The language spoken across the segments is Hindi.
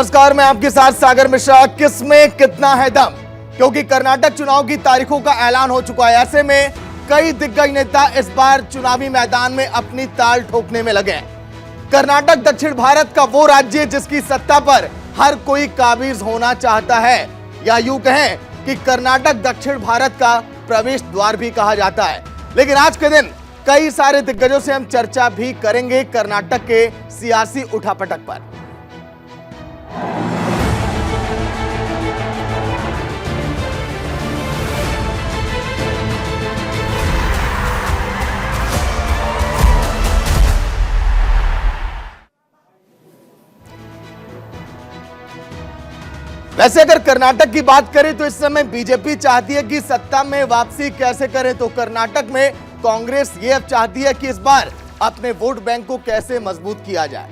नमस्कार, मैं आपके साथ सागर मिश्रा। किसमें कितना है दम, क्योंकि कर्नाटक चुनाव की तारीखों का ऐलान हो चुका है। ऐसे में कई दिग्गज नेता इस बार चुनावी मैदान में अपनी ताल ठोकने में लगे हैं। कर्नाटक दक्षिण भारत का वो राज्य जिसकी सत्ता पर हर कोई काबिज होना चाहता है, या यूं कहें कि कर्नाटक दक्षिण भारत का प्रवेश द्वार भी कहा जाता है। लेकिन आज के दिन कई सारे दिग्गजों से हम चर्चा भी करेंगे कर्नाटक के सियासी उठापटक पर। वैसे अगर कर्नाटक की बात करें तो इस समय बीजेपी चाहती है कि सत्ता में वापसी कैसे करें, तो कर्नाटक में कांग्रेस ये अब चाहती है कि इस बार अपने वोट बैंक को कैसे मजबूत किया जाए।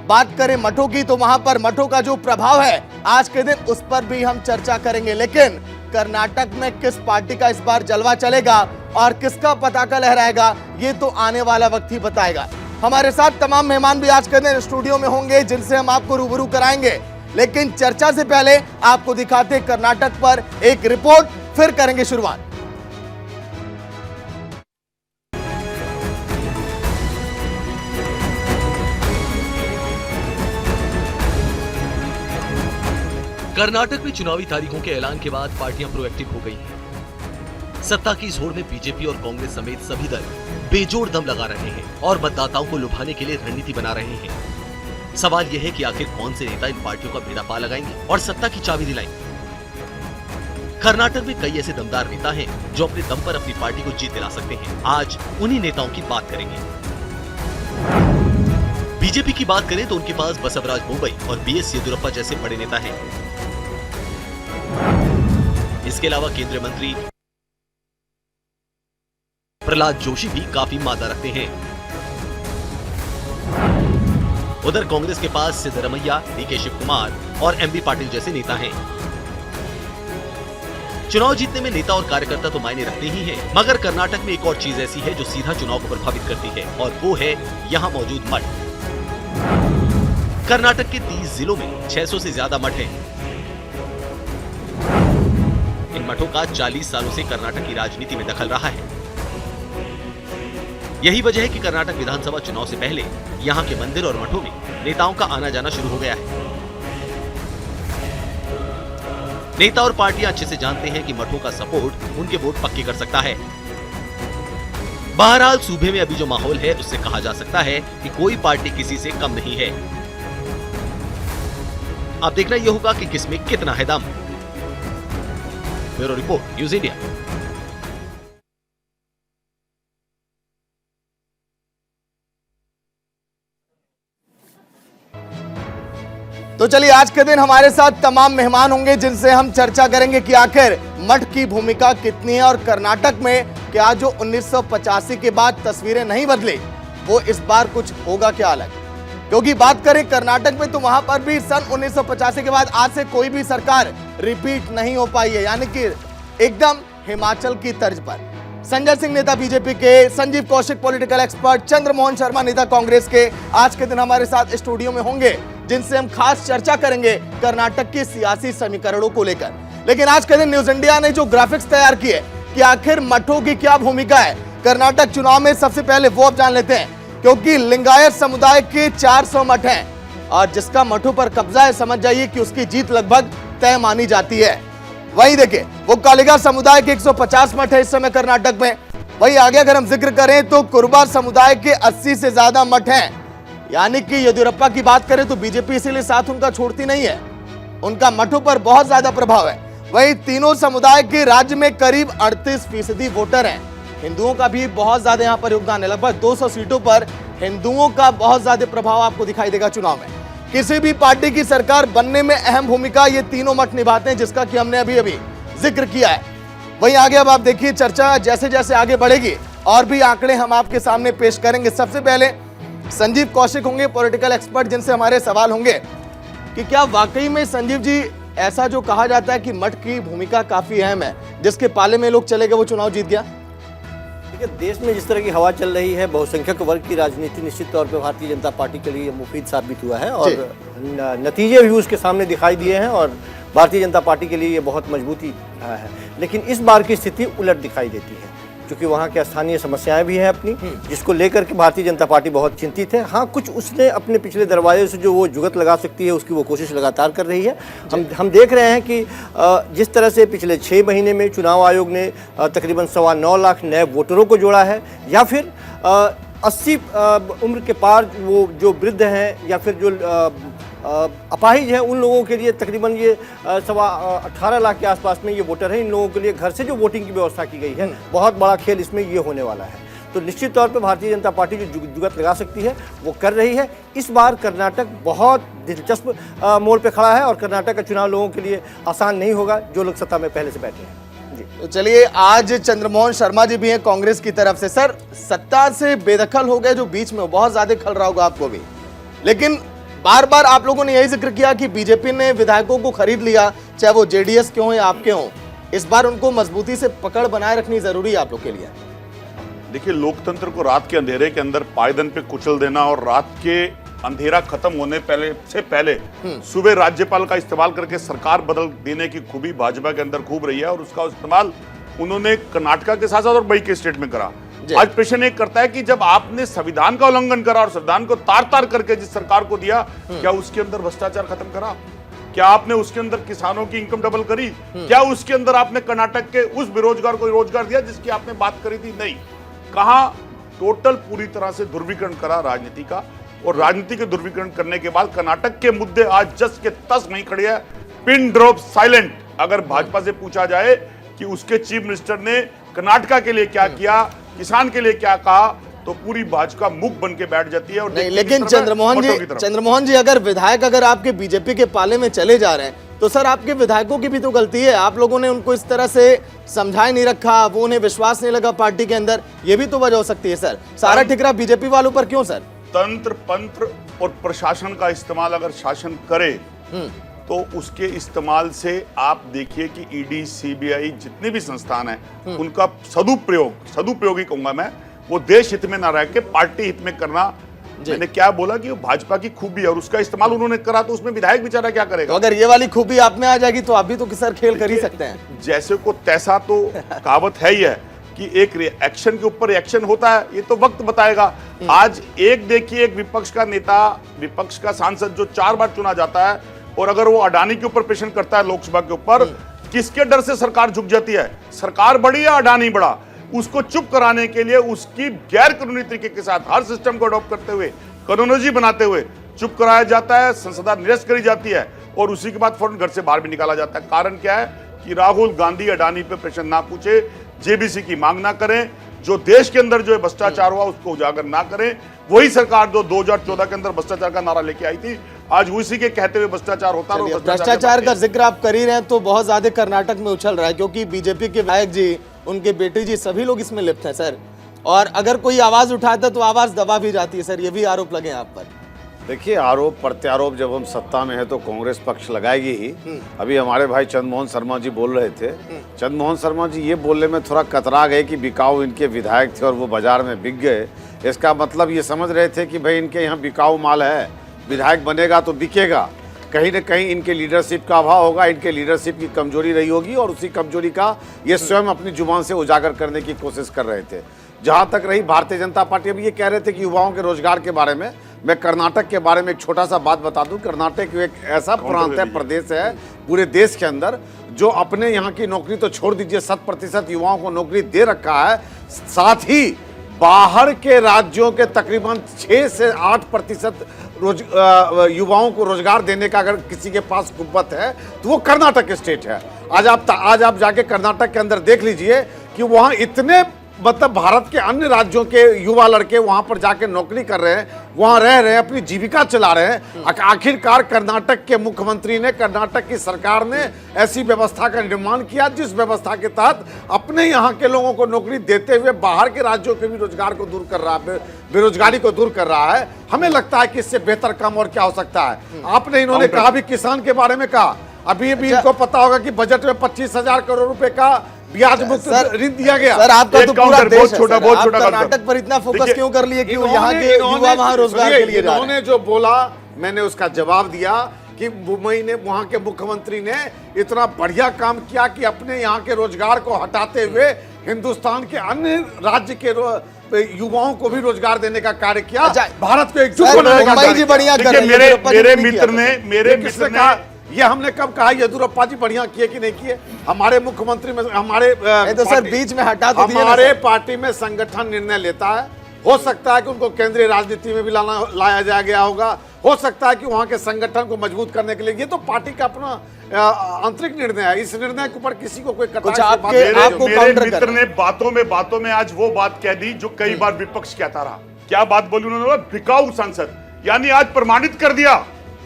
बात करें मठों की तो वहां पर मठों का जो प्रभाव है आज के दिन उस पर भी हम चर्चा करेंगे। लेकिन कर्नाटक में किस पार्टी का इस बार जलवा चलेगा और किसका पताका लहराएगा, ये तो आने वाला वक्त ही बताएगा। हमारे साथ तमाम मेहमान भी आज के दिन स्टूडियो में होंगे जिनसे हम आपको रूबरू कराएंगे। लेकिन चर्चा से पहले आपको दिखाते कर्नाटक पर एक रिपोर्ट, फिर करेंगे शुरुआत। कर्नाटक में चुनावी तारीखों के ऐलान के बाद पार्टियां प्रोएक्टिव हो गई हैं। सत्ता की इस होड़ में बीजेपी और कांग्रेस समेत सभी दल बेजोड़ दम लगा रहे हैं और मतदाताओं को लुभाने के लिए रणनीति बना रहे हैं। सवाल यह है कि आखिर कौन से नेता इन पार्टियों का बेड़ा पार लगाएंगे और सत्ता की चाबी दिलाएंगे। कर्नाटक में कई ऐसे दमदार नेता हैं जो अपने दम पर अपनी पार्टी को जीत दिला सकते हैं। आज उन्हीं नेताओं की बात करेंगे। बीजेपी की बात करें तो उनके पास बसवराज बोम्मई और बीएस येदियुरप्पा जैसे बड़े नेता हैं। इसके अलावा केंद्रीय मंत्री प्रहलाद जोशी भी काफी मादा रखते हैं। उधर कांग्रेस के पास सिद्धरमैया, डीके शिव कुमार और एमबी पाटिल जैसे नेता हैं। चुनाव जीतने में नेता और कार्यकर्ता तो मायने रखते ही हैं, मगर कर्नाटक में एक और चीज ऐसी है जो सीधा चुनाव को प्रभावित करती है और वो है यहाँ मौजूद मठ। कर्नाटक के 30 जिलों में 600 से ज्यादा मठ हैं। इन मठों का 40 सालों से कर्नाटक की राजनीति में दखल रहा है। यही वजह है कि कर्नाटक विधानसभा चुनाव से पहले यहाँ के मंदिर और मठों में नेताओं का आना जाना शुरू हो गया है। नेता और पार्टियां अच्छे से जानते हैं कि मठों का सपोर्ट उनके वोट पक्के कर सकता है। बहरहाल सूबे में अभी जो माहौल है उससे कहा जा सकता है कि कोई पार्टी किसी से कम नहीं है। अब देखना यह होगा कि किसमें कितना है दम। Bureau report, news India. तो चलिए, आज के दिन हमारे साथ तमाम मेहमान होंगे जिनसे हम चर्चा करेंगे कि आखिर मठ की भूमिका कितनी है और कर्नाटक में क्या जो 1985 के बाद तस्वीरें नहीं बदली वो इस बार कुछ होगा क्या अलग। क्योंकि बात करें कर्नाटक में तो वहां पर भी सन 1985 के बाद आज से कोई भी सरकार रिपीट नहीं हो पाई है, यानी कि एकदम हिमाचल की तर्ज पर। संजय सिंह नेता बीजेपी के, संजीव कौशिक पॉलिटिकल एक्सपर्ट, चंद्रमोहन शर्मा नेता कांग्रेस के आज के दिन हमारे साथ स्टूडियो में होंगे जिनसे हम खास चर्चा करेंगे कर्नाटक के सियासी समीकरणों को लेकर। लेकिन आज के दिन न्यूज इंडिया ने जो ग्राफिक्स तैयार किए कि आखिर मठों की क्या भूमिका है कर्नाटक चुनाव में, सबसे पहले वो अब जान लेते हैं। क्योंकि लिंगायत समुदाय के 400 मठ हैं और जिसका मठों पर कब्जा है समझ जाइए कि उसकी जीत लगभग तय मानी जाती है। वही देखिए, वो कालिगा समुदाय के 150 मठ है इस समय कर्नाटक में। वही आगे अगर हम जिक्र करें तो कुरुबा समुदाय के 80 से ज्यादा मठ हैं। यानी कि येदियुरप्पा की बात करें तो बीजेपी इसीलिए साथ उनका छोड़ती नहीं है, उनका मठों पर बहुत ज्यादा प्रभाव है। वही तीनों समुदाय के राज्य में करीब 38% वोटर हैं। हिंदुओं का भी बहुत ज्यादा यहाँ पर योगदान है, लगभग 200 सीटों पर हिंदुओं का बहुत ज्यादा प्रभाव आपको दिखाई देगा चुनाव में। किसी भी पार्टी की सरकार बनने में अहम भूमिका ये तीनों मठ निभाते हैं, जिसका कि हमने अभी अभी जिक्र किया है। वहीं आगे अब आप देखिए, चर्चा जैसे जैसे आगे बढ़ेगी और भी आंकड़े हम आपके सामने पेश करेंगे। सबसे पहले संजीव कौशिक होंगे, पॉलिटिकल एक्सपर्ट, जिनसे हमारे सवाल होंगे कि क्या वाकई में संजीव जी ऐसा जो कहा जाता है कि मठ की भूमिका काफी अहम है, जिसके पाले में लोग चले गए वो चुनाव जीत गया। देखिए, देश में जिस तरह की हवा चल रही है, बहुसंख्यक वर्ग की राजनीति निश्चित तौर पे भारतीय जनता पार्टी के लिए मुफीद साबित हुआ है और नतीजे भी उसके सामने दिखाई दिए हैं और भारतीय जनता पार्टी के लिए ये बहुत मजबूती है। लेकिन इस बार की स्थिति उलट दिखाई देती है, क्योंकि वहाँ की स्थानीय समस्याएं भी हैं अपनी, जिसको लेकर के भारतीय जनता पार्टी बहुत चिंतित है। हाँ, कुछ उसने अपने पिछले दरवाजे से जो वो जुगत लगा सकती है, उसकी वो कोशिश लगातार कर रही है। हम देख रहे हैं कि जिस तरह से पिछले 6 महीने में चुनाव आयोग ने तकरीबन 9.25 लाख नए वोटरों को जोड़ा है, या फिर 80 उम्र के पार वो जो वृद्ध हैं या फिर जो अपाहिज हैं, उन लोगों के लिए तकरीबन ये 18 लाख के आसपास में ये वोटर हैं। इन लोगों के लिए घर से जो वोटिंग की व्यवस्था की गई है, बहुत बड़ा खेल इसमें ये होने वाला है। तो निश्चित तौर पे भारतीय जनता पार्टी जो जुगत लगा सकती है वो कर रही है। इस बार कर्नाटक बहुत दिलचस्प मोड़ पे खड़ा है और कर्नाटक का चुनाव लोगों के लिए आसान नहीं होगा, जो लोग सत्ता में पहले से बैठे हैं। जी, तो चलिए, आज चंद्रमोहन शर्मा जी भी हैं कांग्रेस की तरफ से। सर, सत्ता से बेदखल हो गए जो बीच में बहुत ज्यादा खल रहा होगा आपको भी, लेकिन बार बार आप लोगों ने यही जिक्र किया कि बीजेपी ने विधायकों को खरीद लिया, चाहे वो जेडीएस के हों या आपके हों। इस बार उनको मजबूती से पकड़ बनाए रखनी जरूरी है आप लोग के लिए। देखिए, लोकतंत्र को रात के अंधेरे के अंदर पायदन पे कुचल देना और रात के अंधेरा खत्म होने पहले सुबह राज्यपाल का इस्तेमाल करके सरकार बदल देने की खूबी भाजपा के अंदर खूब रही है और उसका इस्तेमाल उन्होंने कर्नाटक के साथ साथ और मई के स्टेट में करा। आज प्रश्न एक करता है कि जब आपने संविधान का उल्लंघन करा और संविधान को तार तार करके जिस सरकार को दिया, क्या उसके अंदर भ्रष्टाचार खत्म करा? क्या आपने उसके अंदर किसानों की इनकम डबल करी? क्या उसके अंदर आपने कर्नाटक के उस बेरोजगार को रोजगार दिया जिसकी आपने बात करी थी? नहीं। कहा टोटल पूरी तरह से ध्रुवीकरण करा राजनीति का, और राजनीति के ध्रुवीकरण करने के बाद कर्नाटक के मुद्दे आज जस के तस वहीं खड़े हैं, पिन ड्रॉप साइलेंट। अगर भाजपा से पूछा जाए कि उसके चीफ मिनिस्टर ने कर्नाटक के लिए क्या किया, किसान के लिए क्या कहा, तो पूरी भाजपा मुख बन के बैठ जाती है। और नहीं, लेकिन चंद्रमोहन जी अगर आपके बीजेपी के पाले में चले जा रहे हैं तो सर आपके विधायकों की भी तो गलती है। आप लोगों ने उनको इस तरह से समझाए नहीं रखा, वो उन्हें विश्वास नहीं लगा पार्टी के अंदर, ये भी तो वजह हो सकती है सर। सारा ठिकरा बीजेपी वालों पर क्यों सर? तंत्र पंत्र और प्रशासन का इस्तेमाल अगर शासन करे तो उसके इस्तेमाल से आप देखिए कि ईडी, सीबीआई जितने भी संस्थान हैं उनका सदुपयोग ही कहूंगा मैं, वो देश हित में ना रह के पार्टी हित में करना। मैंने क्या बोला कि वो भाजपा की खूबी है और उसका इस्तेमाल उन्होंने करा, तो उसमें विधायक बेचारा क्या करेगा? तो अगर ये वाली खूबी आप में आ जाएगी तो आप भी तो सर खेल कर ही सकते हैं। जैसे को तैसा तो कहावत है ही है कि एक रिएक्शन के ऊपर रिएक्शन होता है, ये तो वक्त बताएगा। आज एक देखिए, एक विपक्ष का नेता, विपक्ष का सांसद जो 4 बार चुना जाता है, और अगर वो अडानी के ऊपर प्रेशर करता है लोकसभा के ऊपर, किसके डर से सरकार झुक जाती है? सरकार बड़ी या अडानी बड़ा? उसको चुप कराने के लिए उसकी गैर कानूनी तरीके के साथ हर सिस्टम को अडॉप्ट करते हुए, कानूनोजी बनाते हुए चुप कराया जाता है, संसदा निरस्त करी जाती है और उसी के बाद फौरन घर से बाहर भी निकाला जाता है। कारण क्या है कि राहुल गांधी अडानी पे प्रेशर ना पूछे, जेबीसी की मांग ना करें, जो देश के अंदर जो भ्रष्टाचार हुआ उसको उजागर ना करें। वही सरकार जो 2014 के अंदर भ्रष्टाचार का नारा लेके आई थी, आज उसी के कहते हुए भ्रष्टाचार होता रहा। भ्रष्टाचार का जिक्र आप कर ही रहे हैं तो बहुत ज्यादा कर्नाटक में उछल रहा है, क्योंकि बीजेपी के विधायक जी, उनके बेटे जी, सभी लोग इसमें लिप्त हैं सर। और अगर कोई आवाज उठाता है तो आवाज दबा भी जाती है सर, ये भी आरोप लगे आप पर। देखिए, आरोप प्रत्यारोप जब हम सत्ता में है तो कांग्रेस पक्ष लगाएगी ही। अभी हमारे भाई चंद्रमोहन शर्मा जी बोल रहे थे, चंद्रमोहन शर्मा जी ये बोलने में थोड़ा कतरा गए कि बिकाऊ इनके विधायक थे और वो बाजार में बिक गए। इसका मतलब ये समझ रहे थे कि भाई इनके यहाँ बिकाऊ माल है, विधायक बनेगा तो बिकेगा। कहीं न कहीं इनके लीडरशिप का अभाव होगा, इनके लीडरशिप की कमजोरी रही होगी और उसी कमजोरी का ये स्वयं अपनी जुबान से उजागर करने की कोशिश कर रहे थे। जहाँ तक रही भारतीय जनता पार्टी, अभी ये कह रहे थे कि युवाओं के रोजगार के बारे में, मैं कर्नाटक के बारे में एक छोटा सा बात बता दूं। कर्नाटक एक ऐसा प्रांत है, प्रदेश है पूरे देश के अंदर जो अपने यहाँ की नौकरी तो छोड़ दीजिए, 100% युवाओं को नौकरी दे रखा है। साथ ही बाहर के राज्यों के तकरीबन 6 से 8% युवाओं को रोजगार देने का अगर किसी के पास कुव्वत है तो वो कर्नाटक स्टेट है। आज आप जाके कर्नाटक के अंदर देख लीजिए कि वहाँ इतने मतलब भारत के अन्य राज्यों के युवा लड़के वहां पर जाके नौकरी कर रहे हैं, वहां रह रहे हैं, अपनी जीविका चला रहे हैं। आखिरकार कर्नाटक के मुख्यमंत्री ने, कर्नाटक की सरकार ने ऐसी व्यवस्था का निर्माण किया जिस व्यवस्था के तहत अपने यहाँ के लोगों को नौकरी देते हुए बाहर के राज्यों के भी रोजगार को दूर कर रहा है, बेरोजगारी को दूर कर रहा है। हमें लगता है कि इससे बेहतर काम और क्या हो सकता है। आपने इन्होंने कहा भी, किसान के बारे में कहा, अभी भी इनको पता होगा कि बजट में 25,000 करोड़ रुपए का ब्याज मुक्त ऋण दिया गया। सर आपका एक तो पूरा काउंटर, देश बहुत है छोटा, सर। बहुत आप छोटा कर्नाटक काउंटर। पर इतना फोकस देखिए, क्यों कर लिए कि यहाँ के युवा वहाँ रोजगार के लिए जा रहे हैं? इन्होंने जो बोला मैंने उसका जवाब दिया कि मुंबई ने वहां के मुख्यमंत्री ने इतना बढ़िया काम किया कि अपने यहाँ के रोजगार को हटाते हुए हिंदुस्तान के अन्य राज्य के युवाओं को भी रोजगार देने का कार्य किया। अच्छा, भारत को एकजुट सर, बनाने का मुंबई कार्य जी किया। बढ़िया कर देखिए, रहे हैं, येदियुरप्पा जी मेरे ने नहीं मित्र किया ने था। मेरे किसने मित्र कहा? ने ये हमने कब कहा येदियुरप्पा जी बढ़िया किए कि नहीं किए? हमारे मुख्यमंत्री में हमारे नहीं तो सर पार्टी- बीच में हटा तो दिए ना हमारे सर। पार्टी में संगठन निर्णय लेता है। हो सकता है कि उनको केंद्रीय राजनीति में भी लाया जा गया होगा। हो सकता है कि वहां के संगठन को मजबूत करने के लिए, ये तो पार्टी का अपना आंतरिक निर्णय है। इस निर्णय के ऊपर किसी को कोई कुछ कटाक्ष आपके- बात नहीं आपको होगी। मेरे काउंटर मित्र कर ने बातों में आज वो बात कह दी जो कई बार विपक्ष कहता रहा। क्या बात बोली उन्होंने? बोला, बिकाऊ सांसद, यानी आज प्रमाणित कर दिया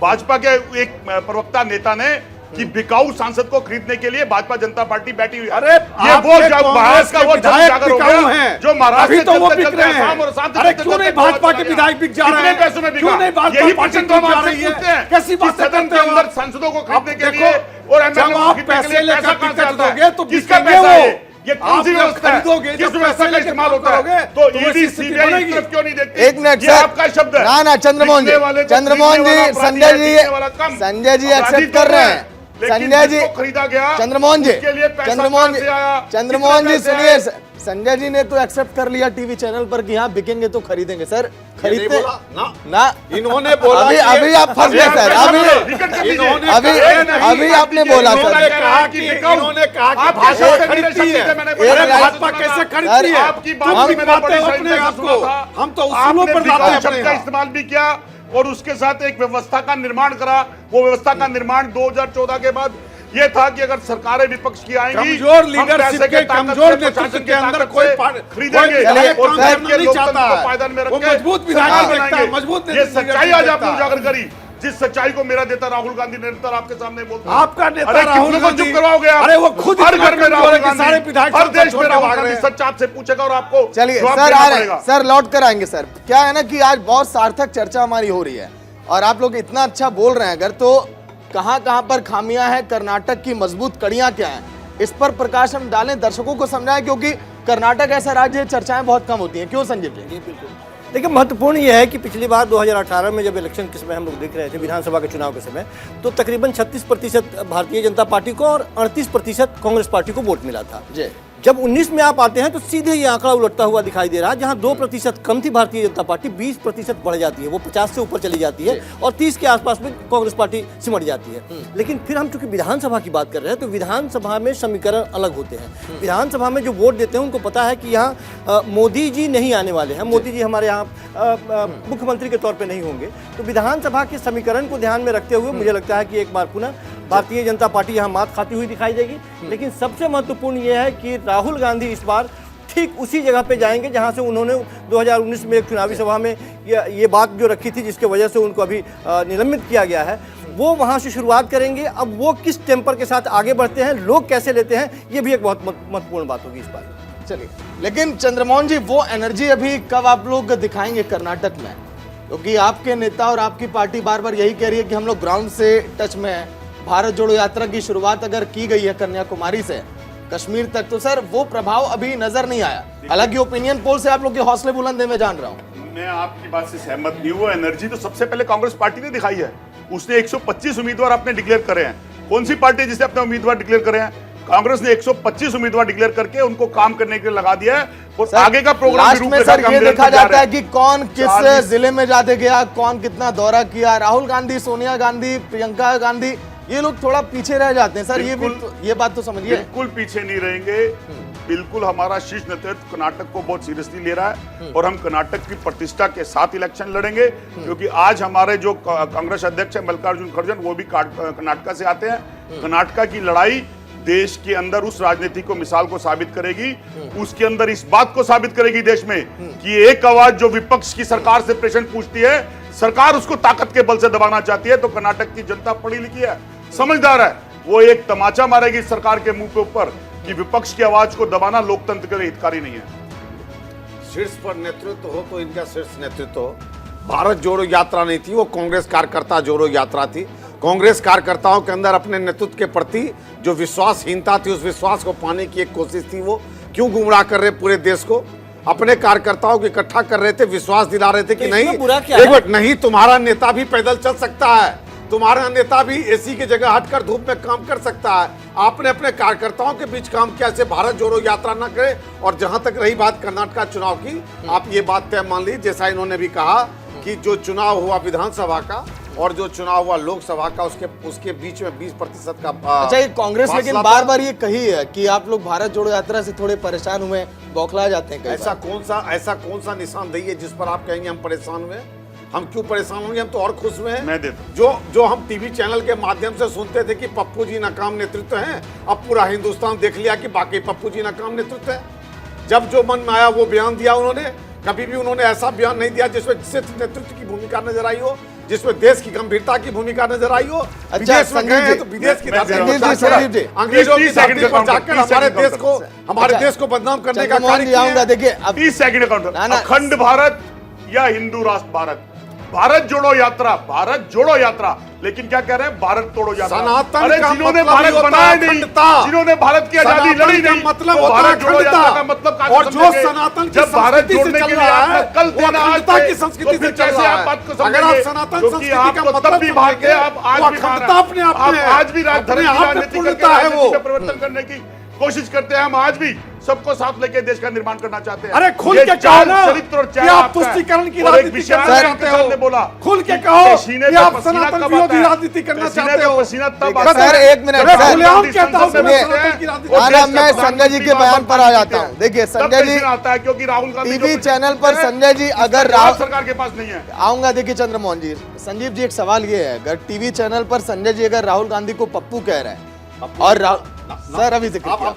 भाजपा के एक प्रवक्ता नेता ने कि बिकाऊ सांसद को खरीदने के लिए भाजपा जनता पार्टी बैठी हुई है। अरे ये आपके वो कांग्रेस का के वो विधायक जागर हो बिकाऊ गया हैं। जो महाराष्ट्र अभी से तो वो चलते बिक चलते रहे हैं। आसाम और शांत अरे चलते क्यों नहीं चलते भाजपा के चला विधायक बिक जा रहे कितने हैं? पैसों में बिका? क्यों नहीं भाजपा यही पार्टी प्रश्न तो हम बिक जा आपसे रही है? पूछते हैं। कैसी कि बातें सदन करते के हो अंदर आप? सांसदों को खरीदने के देखो, लिए और जब एमएलए को आप खरीदने के पैसे लिए लेकर पैसा कहां से टिकट आता है? दोगे तो किसका बिकेंगे पैसा है? वो। ये कौन सी आप जब व्यवस्था है? खरीदोगे, किस जब व्यवस्था पैसे का लेकर इस्तेमाल काम होता है? करोगे, तो तो ईडी ऐसी स्थिति सीबीआई बनेगी। इस तरफ क्यों नहीं देखती? एक मिनट ये सर। आपका शब्द है। ना चंद्रमोहन बिकने वाले जी, को चंद्रमोहन खरीदने वाला जी, अपराधी संजय है, जी, बिकने वाला कम। संजय जी अपराधी एक्सेप्ट तो कर रहे है। हैं। लेकिन संजय जी, जिसको खरीदा गया चंद्रमोहन जी, उसके लिए पैसा चंद्रमोहन कहां से आया? जी, चंद्रमोहन जी कितने सुनिए, पैसे आए? संजय जी ने तो एक्सेप्ट कर लिया टीवी चैनल पर कि हाँ बिकेंगे तो खरीदेंगे। सर खरीदते बोला? ना। ना इन्होंने बोला अभी कि- अभी आप फंस गए सर। अभी इन्होंने अभी कहा अभी आपने बोला सर। इन्होंने कहा कि भाजपा खरीदती है। अरे भाजपा कैसे खरीदती है? आपकी तुम बात भी मैंने बातें बड़ी अपने शांति से आप सुना को। था। हम तो उसूलों आपने पर बिकाऊ लाते हैं शब्द अपने का यहाँ। इस्तेमाल भी किया और उसके साथ एक व्यवस्था का निर्माण करा। वो व्यवस्था का निर्माण 2014 के बाद ये था कि अगर सरकारें विपक्ष की आएंगी, कमजोर हम लीडरशिप पैसे के ताकत कमजोर से, नेतृत्व प्रशासन के अंदर ताकत कोई से कोई खरीदेंगे विधायक और काम देश करना के नहीं लोकतंत्र चाहता को है। पायदान में रख वो के मजबूत सरकार विधायक देखता है, बनाएंगे। मजबूत ये नेतृत्व सच्चाई आज देखता आपने है। उजागर करी, जिस सच्चाई को मेरा नेता राहुल गांधी निरंतर आपके सामने बोलता है। आपका नेता अरे राहुल कितनों को गांधी- चुप करवाओगे आप? अरे वो खुद हर इतना घर में कमजोर राहुल है कि गांधी, सारे विधायक हर सब देश छोड़ में के राहुल भाग रहे गांधी हैं। सच आपसे पूछेगा और आपको चलिए जवाब सर देना आ रहे पड़ेगा। हैं सर, लौट कर आएंगे सर। क्या है ना कि आज बहुत सार्थक चर्चा हमारी हो रही है और आप लोग इतना अच्छा बोल रहे हैं अगर, तो कहां कहां पर खामियां हैं, कर्नाटक की मजबूत कड़ियां क्या हैं, इस पर प्रकाश हम डालें, दर्शकों को समझाएं, क्योंकि कर्नाटक ऐसा राज्य है चर्चाएं बहुत कम होती हैं। क्यों संजीव जी? देखिए महत्वपूर्ण यह है कि पिछली बार 2018 में जब इलेक्शन के समय हम लोग देख रहे थे, विधानसभा के चुनाव के समय, तो तकरीबन 36% भारतीय जनता पार्टी को और 38% कांग्रेस पार्टी को वोट मिला था। जी। जब 19 में आप आते हैं तो सीधे ये आंकड़ा उलटता हुआ दिखाई दे रहा है, जहां 2% कम थी भारतीय जनता पार्टी, 20% बढ़ जाती है, वो 50 से ऊपर चली जाती है और 30 के आसपास में कांग्रेस पार्टी सिमट जाती है। लेकिन फिर हम चूंकि विधानसभा की बात कर रहे हैं तो विधानसभा में समीकरण अलग होते हैं। विधानसभा में जो वोट देते हैं उनको पता है कि यहाँ मोदी जी नहीं आने वाले हैं, मोदी जी हमारे यहाँ मुख्यमंत्री के तौर पर नहीं होंगे। तो विधानसभा के समीकरण को ध्यान में रखते हुए मुझे लगता है कि एक बार पुनः भारतीय जनता पार्टी यहाँ मात खाती हुई दिखाई देगी। लेकिन सबसे महत्वपूर्ण यह है कि राहुल गांधी इस बार ठीक उसी जगह पे जाएंगे जहां से उन्होंने 2019 में एक चुनावी सभा में ये बात जो रखी थी, जिसके वजह से उनको अभी निलंबित किया गया है, वो वहां से शुरुआत करेंगे। अब वो किस टेम्पर के साथ आगे बढ़ते हैं, लोग कैसे लेते हैं, ये भी एक बहुत महत्वपूर्ण बात होगी इस बार। चलिए, लेकिन चंद्रमोहन जी वो एनर्जी अभी कब आप लोग दिखाएंगे कर्नाटक में? क्योंकि आपके नेता और आपकी पार्टी बार बार यही कह रही है कि हम लोग ग्राउंड से टच में हैं। भारत जोड़ो यात्रा की शुरुआत अगर की गई है कन्याकुमारी से कश्मीर तक, तो सर वो प्रभाव अभी नजर नहीं आया। हालांकि ओपिनियन पोल से आप लोग के हौसले बुलंद है, मैं जान रहा हूँ। मैं आपकी बात से सहमत नहीं हूँ। वो एनर्जी तो सबसे पहले कांग्रेस पार्टी ने दिखाई है। उसने 125 उम्मीदवार अपने डिक्लेयर करे हैं। कौन सी पार्टी जिसने अपने उम्मीदवार डिक्लेयर करे हैं? कांग्रेस ने 125 उम्मीदवार डिक्लेयर करके उनको काम करने के लिए लगा दिया है और आगे का प्रोग्राम लास्ट में सर ये देखा जाता है कि कौन किस जिले में जाते गया, कौन कितना दौरा किया। राहुल गांधी, सोनिया गांधी, प्रियंका गांधी, ये लोग थोड़ा पीछे रह जाते हैं सर। ये बात तो समझिए। बिल्कुल पीछे नहीं रहेंगे। बिल्कुल हमारा शीर्ष नेतृत्व कर्नाटक को बहुत सीरियसली ले रहा है और हम कर्नाटक की प्रतिष्ठा के साथ इलेक्शन लड़ेंगे, क्योंकि आज हमारे जो कांग्रेस अध्यक्ष है मल्लिकार्जुन खड़गे, वो भी कर्नाटक से आते हैं। कर्नाटक की लड़ाई देश के अंदर उस राजनीति को मिसाल को साबित करेगी, उसके अंदर इस बात को साबित करेगी देश में कि एक आवाज जो विपक्ष की सरकार से प्रश्न पूछती है, सरकार उसको ताकत के बल से दबाना चाहती है। तो कर्नाटक की जनता पढ़ी लिखी है, समझदार है, वो एक तमाचा मारेगी सरकार के मुंह के ऊपर कि विपक्ष की आवाज को दबाना लोकतंत्र के लिए हितकारी नहीं है। शीर्ष पर नेतृत्व हो तो इनका शीर्ष नेतृत्व हो। भारत जोड़ो यात्रा नहीं थी, वो कांग्रेस कार्यकर्ता जोड़ो यात्रा थी। कांग्रेस कार्यकर्ताओं के अंदर अपने नेतृत्व के प्रति जो विश्वासहीनता थी, उस विश्वास को पाने की एक कोशिश थी। वो क्यों गुमराह कर रहे पूरे देश को? अपने कार्यकर्ताओं को इकट्ठा कर रहे थे, विश्वास दिला रहे थे कि नहीं, एक मिनट, नहीं, तुम्हारा नेता भी पैदल चल सकता है, तुम्हारा नेता भी एसी की जगह हटकर धूप में काम कर सकता है। आपने अपने कार्यकर्ताओं के बीच काम किया, ऐसे भारत जोड़ो यात्रा न करे। और जहां तक रही बात कर्नाटक चुनाव की, आप ये बात तय मान ली, जैसा इन्होंने भी कहा कि जो चुनाव हुआ विधानसभा का और जो चुनाव हुआ लोकसभा का, उसके बीच में 20% का अच्छा, ये कांग्रेस लेकिन बार बार ये कही है कि आप लोग भारत जोड़ो यात्रा से थोड़े परेशान हुए, बौखला जाते हैं। ऐसा कौन सा निशानदेही है जिस पर आप कहेंगे हम परेशान हुए? हम क्यों परेशान होंगे? हम तो और खुश हुए हैं। मैं देता जो हम टीवी चैनल के माध्यम से सुनते थे कि पप्पू जी नाकाम नेतृत्व हैं, अब पूरा हिंदुस्तान देख लिया कि बाकी पप्पू जी नाकाम नेतृत्व है। जब जो मन में आया वो बयान दिया उन्होंने। कभी भी उन्होंने ऐसा बयान नहीं दिया जिसमें सिर्फ नेतृत्व की भूमिका नजर आई हो, जिसमें देश की गंभीरता की भूमिका नजर आई हो। विदेश में गए हैं तो विदेश की धरती पर अंग्रेजों की धरती पर जाकर हमारे देश को बदनाम करने का कार्य किया। देखिए 30 सेकंड काउंटर। अखंड भारत या हिंदू राष्ट्र भारत, भारत जोड़ो यात्रा, लेकिन क्या कह रहे हैं? भारत तोड़ो यात्रा। सनातन का जिन्होंने मतलब भारत बनाया नहीं, जिन्होंने भारत की आजादी लड़ी नहीं, मतलब तो भारत जोड़ो यात्रा का मतलब और जो सनातन जब भारत जोड़ने के लिए आपने कल देना आज की संस्कृति से चल कैसे रहा आप है। बात को समझेंगे? अगर आप सनातन संस्कृति का आप तब भी भाग गए, आप आज भी आज भी राजनीति का परिवर्तन करने की कोशिश करते हैं। हम आज भी सबको साथ लेके देश का निर्माण करना चाहते हैं। अरे खुल के कहो ना चरित्र और कि आप तुष्टीकरण की राजनीति करना चाहते हो। बोला खुल के कहो कि आप सनातन विरोधी राजनीति करना चाहते हो। सर एक मिनट, मैं संजय जी के बयान पर आ जाता हूँ। देखिए संजय जी आता है क्योंकि राहुल गांधी टीवी चैनल पर संजय जी अगर सरकार के पास नहीं है, आऊंगा। देखिए चंद्रमोहन जी, संजीव जी एक सवाल ये है, अगर टीवी चैनल पर संजय जी अगर राहुल गांधी को पप्पू कह रहे हैं और सर अभी जिक्र किया,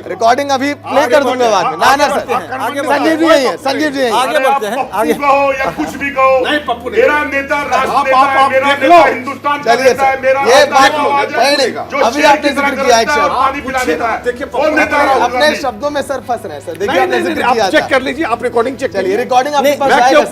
रिकॉर्डिंग अभी प्ले कर दूंगा बाद में। ना सर, संजीव जी नहीं है, संजीव जी आगे बढ़ते हैं। आगे कहो या कुछ भी कहो, नहीं पप्पू मेरा नेता राष्ट्र नेता है, मेरा नेता हिंदुस्तान का नेता है, मेरा ये बात जो अभी आपने जिक्र किया एक शब्द, पानी पिला देता है, देखिए वो नेता राहुल अपने गांधी। शब्दों में सर फंस रहे हैं सर। देखिए आपने जिक्र किया चेक कर लीजिए, आप रिकॉर्डिंग चेक चलिए, करिए। रिकॉर्डिंग आपके पास आएगा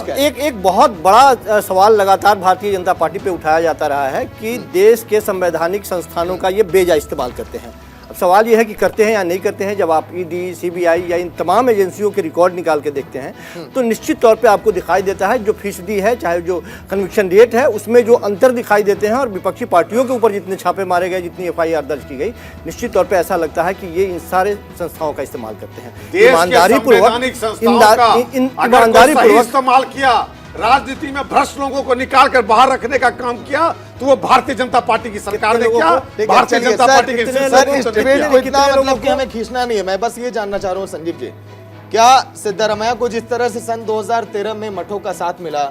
सर। एक बहुत बड़ा सवाल लगातार भारतीय जनता पार्टी पे उठाया जाता रहा है कि देश के संवैधानिक संस्थानों का ये बेजा इस्तेमाल करते हैं। अब सवाल ये है कि करते हैं या नहीं करते हैं। जब आप ईडी, सीबीआई या इन तमाम एजेंसियों के रिकॉर्ड निकाल के देखते हैं तो निश्चित तौर पे आपको दिखाई देता है जो फीसदी है, चाहे जो कन्विक्शन रेट है, उसमें जो अंतर दिखाई देते हैं। और विपक्षी पार्टियों के ऊपर जितने छापे मारे गए, जितनी FIR दर्ज की गई, निश्चित तौर पर ऐसा लगता है कि ये इन सारे संस्थाओं का इस्तेमाल करते हैं। ईमानदारी पूर्वक इस्तेमाल किया, राजनीति में भ्रष्ट लोगों को निकाल कर बाहर रखने का काम किया, तो वो भारतीय जनता पार्टी की सरकार ने किया। भारतीय जनता पार्टी के सर इस डिबेट को इतना मतलब कि हमें खींचना नहीं है। मैं बस ये जानना चाह रहा हूँ संजीव जी, क्या सिद्धारमैया को जिस तरह से सन 2013 में मठों का साथ मिला,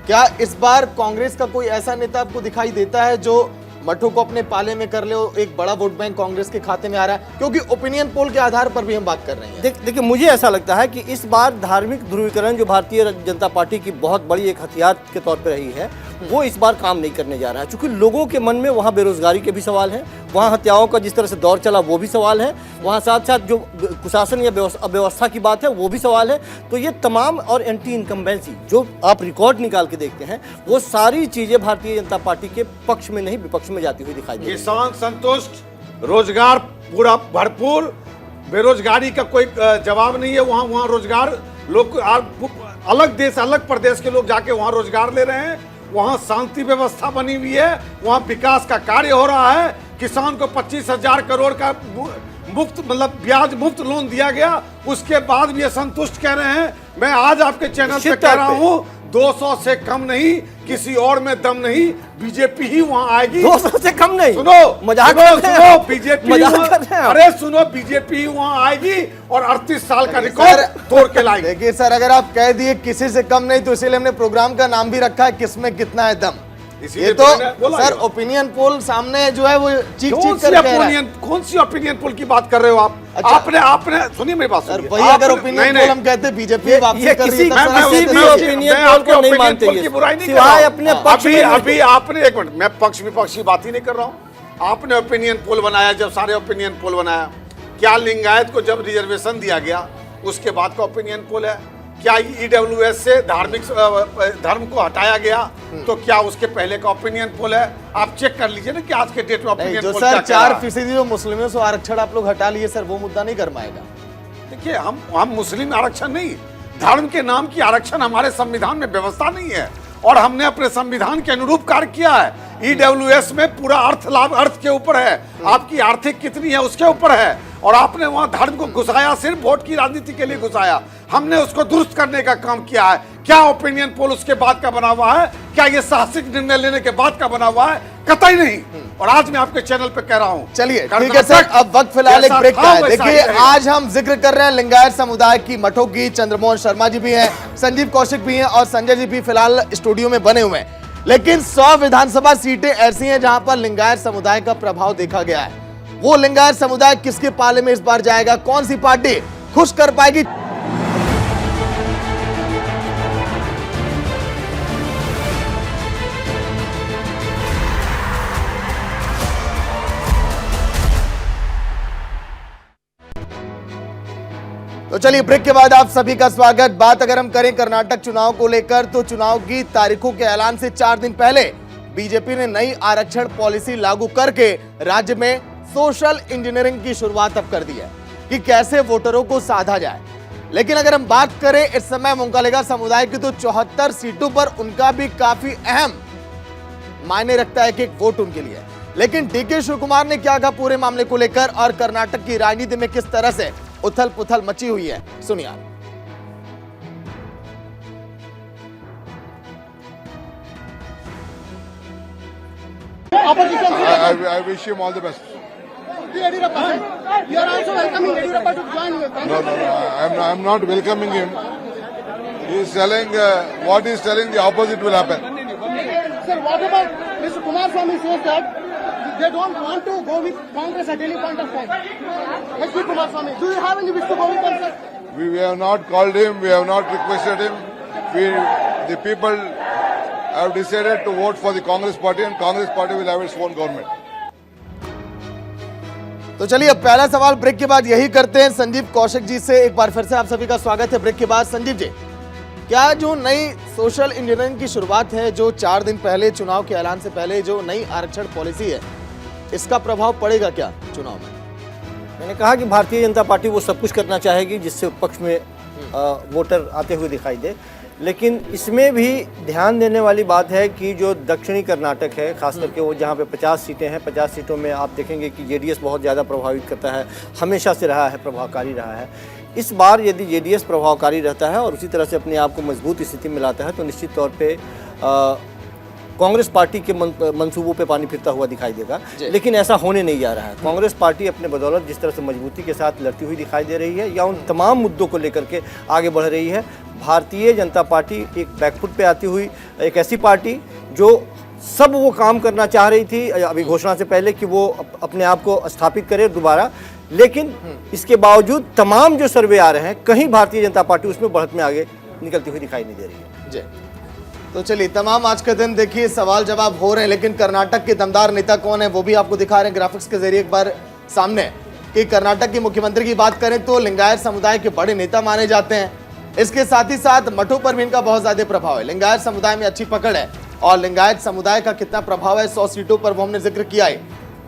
क्या इस बार कांग्रेस का कोई ऐसा नेता आपको दिखाई देता है जो मठों को अपने पाले में कर ले? एक बड़ा वोट बैंक कांग्रेस के खाते में आ रहा है, क्योंकि ओपिनियन पोल के आधार पर भी हम बात कर रहे हैं। देखिए मुझे ऐसा लगता है कि इस बार धार्मिक ध्रुवीकरण जो भारतीय जनता पार्टी की बहुत बड़ी एक हथियार के तौर पर रही है, वो इस बार काम नहीं करने जा रहा है। क्योंकि लोगों के मन में वहाँ बेरोजगारी के भी सवाल हैं, वहाँ हत्याओं का जिस तरह से दौर चला वो भी सवाल है, वहाँ साथ साथ जो कुशासन या अव्यवस्था की बात है वो भी सवाल है। तो ये तमाम और एंटी इनकम्बेंसी जो आप रिकॉर्ड निकाल के देखते हैं, वो सारी चीज़ें भारतीय जनता पार्टी के पक्ष में नहीं विपक्ष में जाती हुई दिखाई देती है। किसान संतुष्ट, रोजगार पूरा भरपूर, बेरोजगारी का कोई जवाब नहीं है। वहाँ रोजगार लोग अलग देश अलग प्रदेश के लोग जाके वहाँ रोजगार ले रहे हैं। वहाँ शांति व्यवस्था बनी हुई है, वहाँ विकास का कार्य हो रहा है। किसान को 25,000 करोड़ का मुफ्त मतलब ब्याज मुफ्त लोन दिया गया, उसके बाद भी ये संतुष्ट कह रहे हैं। मैं आज आपके चैनल पे कह रहा हूँ 200 से कम नहीं, किसी और में दम नहीं, बीजेपी ही वहाँ आएगी। 200 से कम नहीं, सुनो मजाक सुनो बीजेपी, अरे सुनो बीजेपी वहाँ आएगी और 38 साल का रिकॉर्ड तोड़ के लाएगी। देखिए सर, अगर आप कह दिए किसी से कम नहीं, तो इसीलिए हमने प्रोग्राम का नाम भी रखा है किसमें कितना है दम। ये तो सर ओपिनियन पोल सामने जो है वो चीख चीख कर कह रहा है। कौन सी ओपिनियन पोल की बात कर रहे हो आप? अच्छा, आपने सुनिए मेरी बात सुनिए। वही अगर ओपिनियन पोल हम कहते बीजेपी वापसी कर रही है, किसी भी ओपिनियन पोल को नहीं मानते हैं, सिवाय अपने पक्ष में। अभी आपने एक मिनट, मैं पक्ष विपक्ष की बात ही नहीं कर रहा हूँ। आपने ओपिनियन पोल बनाया, जब सारे ओपिनियन पोल बनाया, क्या लिंगायत को जब रिजर्वेशन दिया गया उसके बाद का ओपिनियन पोल है? क्या ईडब्ल्यूएस से धार्मिक धर्म को हटाया गया तो क्या उसके पहले का ओपिनियन पोल है? आप चेक कर लीजिए ना कि आज के डेट में नहीं, ओपिनियन जो पोल सर क्या कह रहा है। 4% जो मुस्लिमों से आरक्षण आप लोग हटा लिए सर, वो मुद्दा नहीं गरमाएगा? देखिए, हम मुस्लिम आरक्षण नहीं, धर्म के नाम की आरक्षण हमारे संविधान में व्यवस्था नहीं है और हमने अपने संविधान के अनुरूप कार्य किया है। ईडब्ल्यूएस में पूरा अर्थ लाभ अर्थ के ऊपर है, आपकी आर्थिक कितनी है उसके ऊपर है, और आपने वहां धर्म को घुसाया, सिर्फ वोट की राजनीति के लिए घुसाया। हमने उसको दुरुस्त करने का काम किया है। क्या ओपिनियन पोल उसके बाद का बना हुआ है? क्या ये साहसिक निर्णय लेने के बाद का बना हुआ है? कतई नहीं। और आज मैं आपके चैनल पे कह रहा हूं, चलिए ठीक है सर, अब वक्त फिलहाल एक ब्रेक का है। देखिए, आज हम जिक्र कर रहे हैं लिंगायत समुदाय की मठों की। चंद्रमोहन शर्मा जी भी हैं, संजीव कौशिक भी हैं और संजय जी भी फिलहाल स्टूडियो में बने हुए हैं। लेकिन 100 विधानसभा सीटें ऐसी हैं जहां पर लिंगायत समुदाय का प्रभाव देखा गया है। वो लिंगायत समुदाय किसके पाले में इस बार जाएगा? कौन सी पार्टी खुश कर पाएगी? तो चलिए, ब्रेक के बाद आप सभी का स्वागत। बात अगर हम करें कर्नाटक चुनाव को लेकर, तो चुनाव की तारीखों के ऐलान से 4 दिन पहले बीजेपी ने नई आरक्षण पॉलिसी लागू करके राज्य में सोशल इंजीनियरिंग की शुरुआत अब कर दी है कि कैसे वोटरों को साधा जाए। लेकिन अगर हम बात करें इस समय मोंकालेगा समुदाय की, तो 74 सीटों पर उनका भी काफी अहम मायने रखता है कि एक वोट उनके लिए। लेकिन डीके शिव कुमार ने क्या कहा पूरे मामले को लेकर और कर्नाटक की राजनीति में किस तरह से उथल पुथल मची हुई है, सुनिए आप। I wish him all the best. You are also welcoming Yediyurappa to join your Congress. No, I'm not welcoming him. He is telling what he is telling, the opposite will happen. Sir, what about Mr. Kumaraswamy says that they don't want to go with Congress at any point of time? H.D. Kumaraswamy, do you have any wish to go with them, sir? We have not called him, we have not requested him. The people have decided to vote for the Congress party and Congress party will have its own government. तो चलिए, अब पहला सवाल ब्रेक के बाद यही करते हैं संजीव कौशिक जी से। एक बार फिर से आप सभी का स्वागत है ब्रेक के बाद। संजीव जी, क्या जो नई सोशल इंजीनियरिंग की शुरुआत है, जो 4 दिन पहले चुनाव के ऐलान से पहले जो नई आरक्षण पॉलिसी है, इसका प्रभाव पड़ेगा क्या चुनाव में? मैंने कहा कि भारतीय जनता पार्टी वो सब कुछ करना चाहेगी जिससे पक्ष में वोटर आते हुए दिखाई दे, लेकिन इसमें भी ध्यान देने वाली बात है कि जो दक्षिणी कर्नाटक है, खास करके वो जहाँ पे 50 सीटें हैं, 50 सीटों में आप देखेंगे कि जेडीएस बहुत ज़्यादा प्रभावित करता है, हमेशा से रहा है, प्रभावकारी रहा है। इस बार यदि जेडीएस प्रभावकारी रहता है और उसी तरह से अपने आप को मजबूत स्थिति में लाता है तो निश्चित तौर पे कांग्रेस पार्टी के मंसूबों पे पानी फिरता हुआ दिखाई देगा। लेकिन ऐसा होने नहीं जा रहा है। कांग्रेस पार्टी अपने बदौलत जिस तरह से मजबूती के साथ लड़ती हुई दिखाई दे रही है या उन तमाम मुद्दों को लेकर के आगे बढ़ रही है, भारतीय जनता पार्टी एक बैकफुट पे आती हुई एक ऐसी पार्टी जो सब वो काम करना चाह रही थी अभी घोषणा से पहले कि वो अपने आप को स्थापित करे दोबारा, लेकिन इसके बावजूद तमाम जो सर्वे आ रहे हैं, कहीं भारतीय जनता पार्टी उसमें बढ़त में आगे निकलती हुई दिखाई नहीं दे रही है। जी, तो चलिए, तमाम आज के दिन देखिए सवाल जवाब हो रहे हैं, लेकिन कर्नाटक के दमदार नेता कौन है वो भी आपको दिखा रहे हैं ग्राफिक्स के जरिए एक बार सामने। कि कर्नाटक के मुख्यमंत्री की बात करें तो लिंगायत समुदाय के बड़े नेता माने जाते हैं। इसके साथ ही साथ मठों पर भी इनका बहुत ज्यादा प्रभाव है। लिंगायत समुदाय में अच्छी पकड़ है और लिंगायत समुदाय का कितना प्रभाव है 100 सीटों पर, वो हमने जिक्र किया है।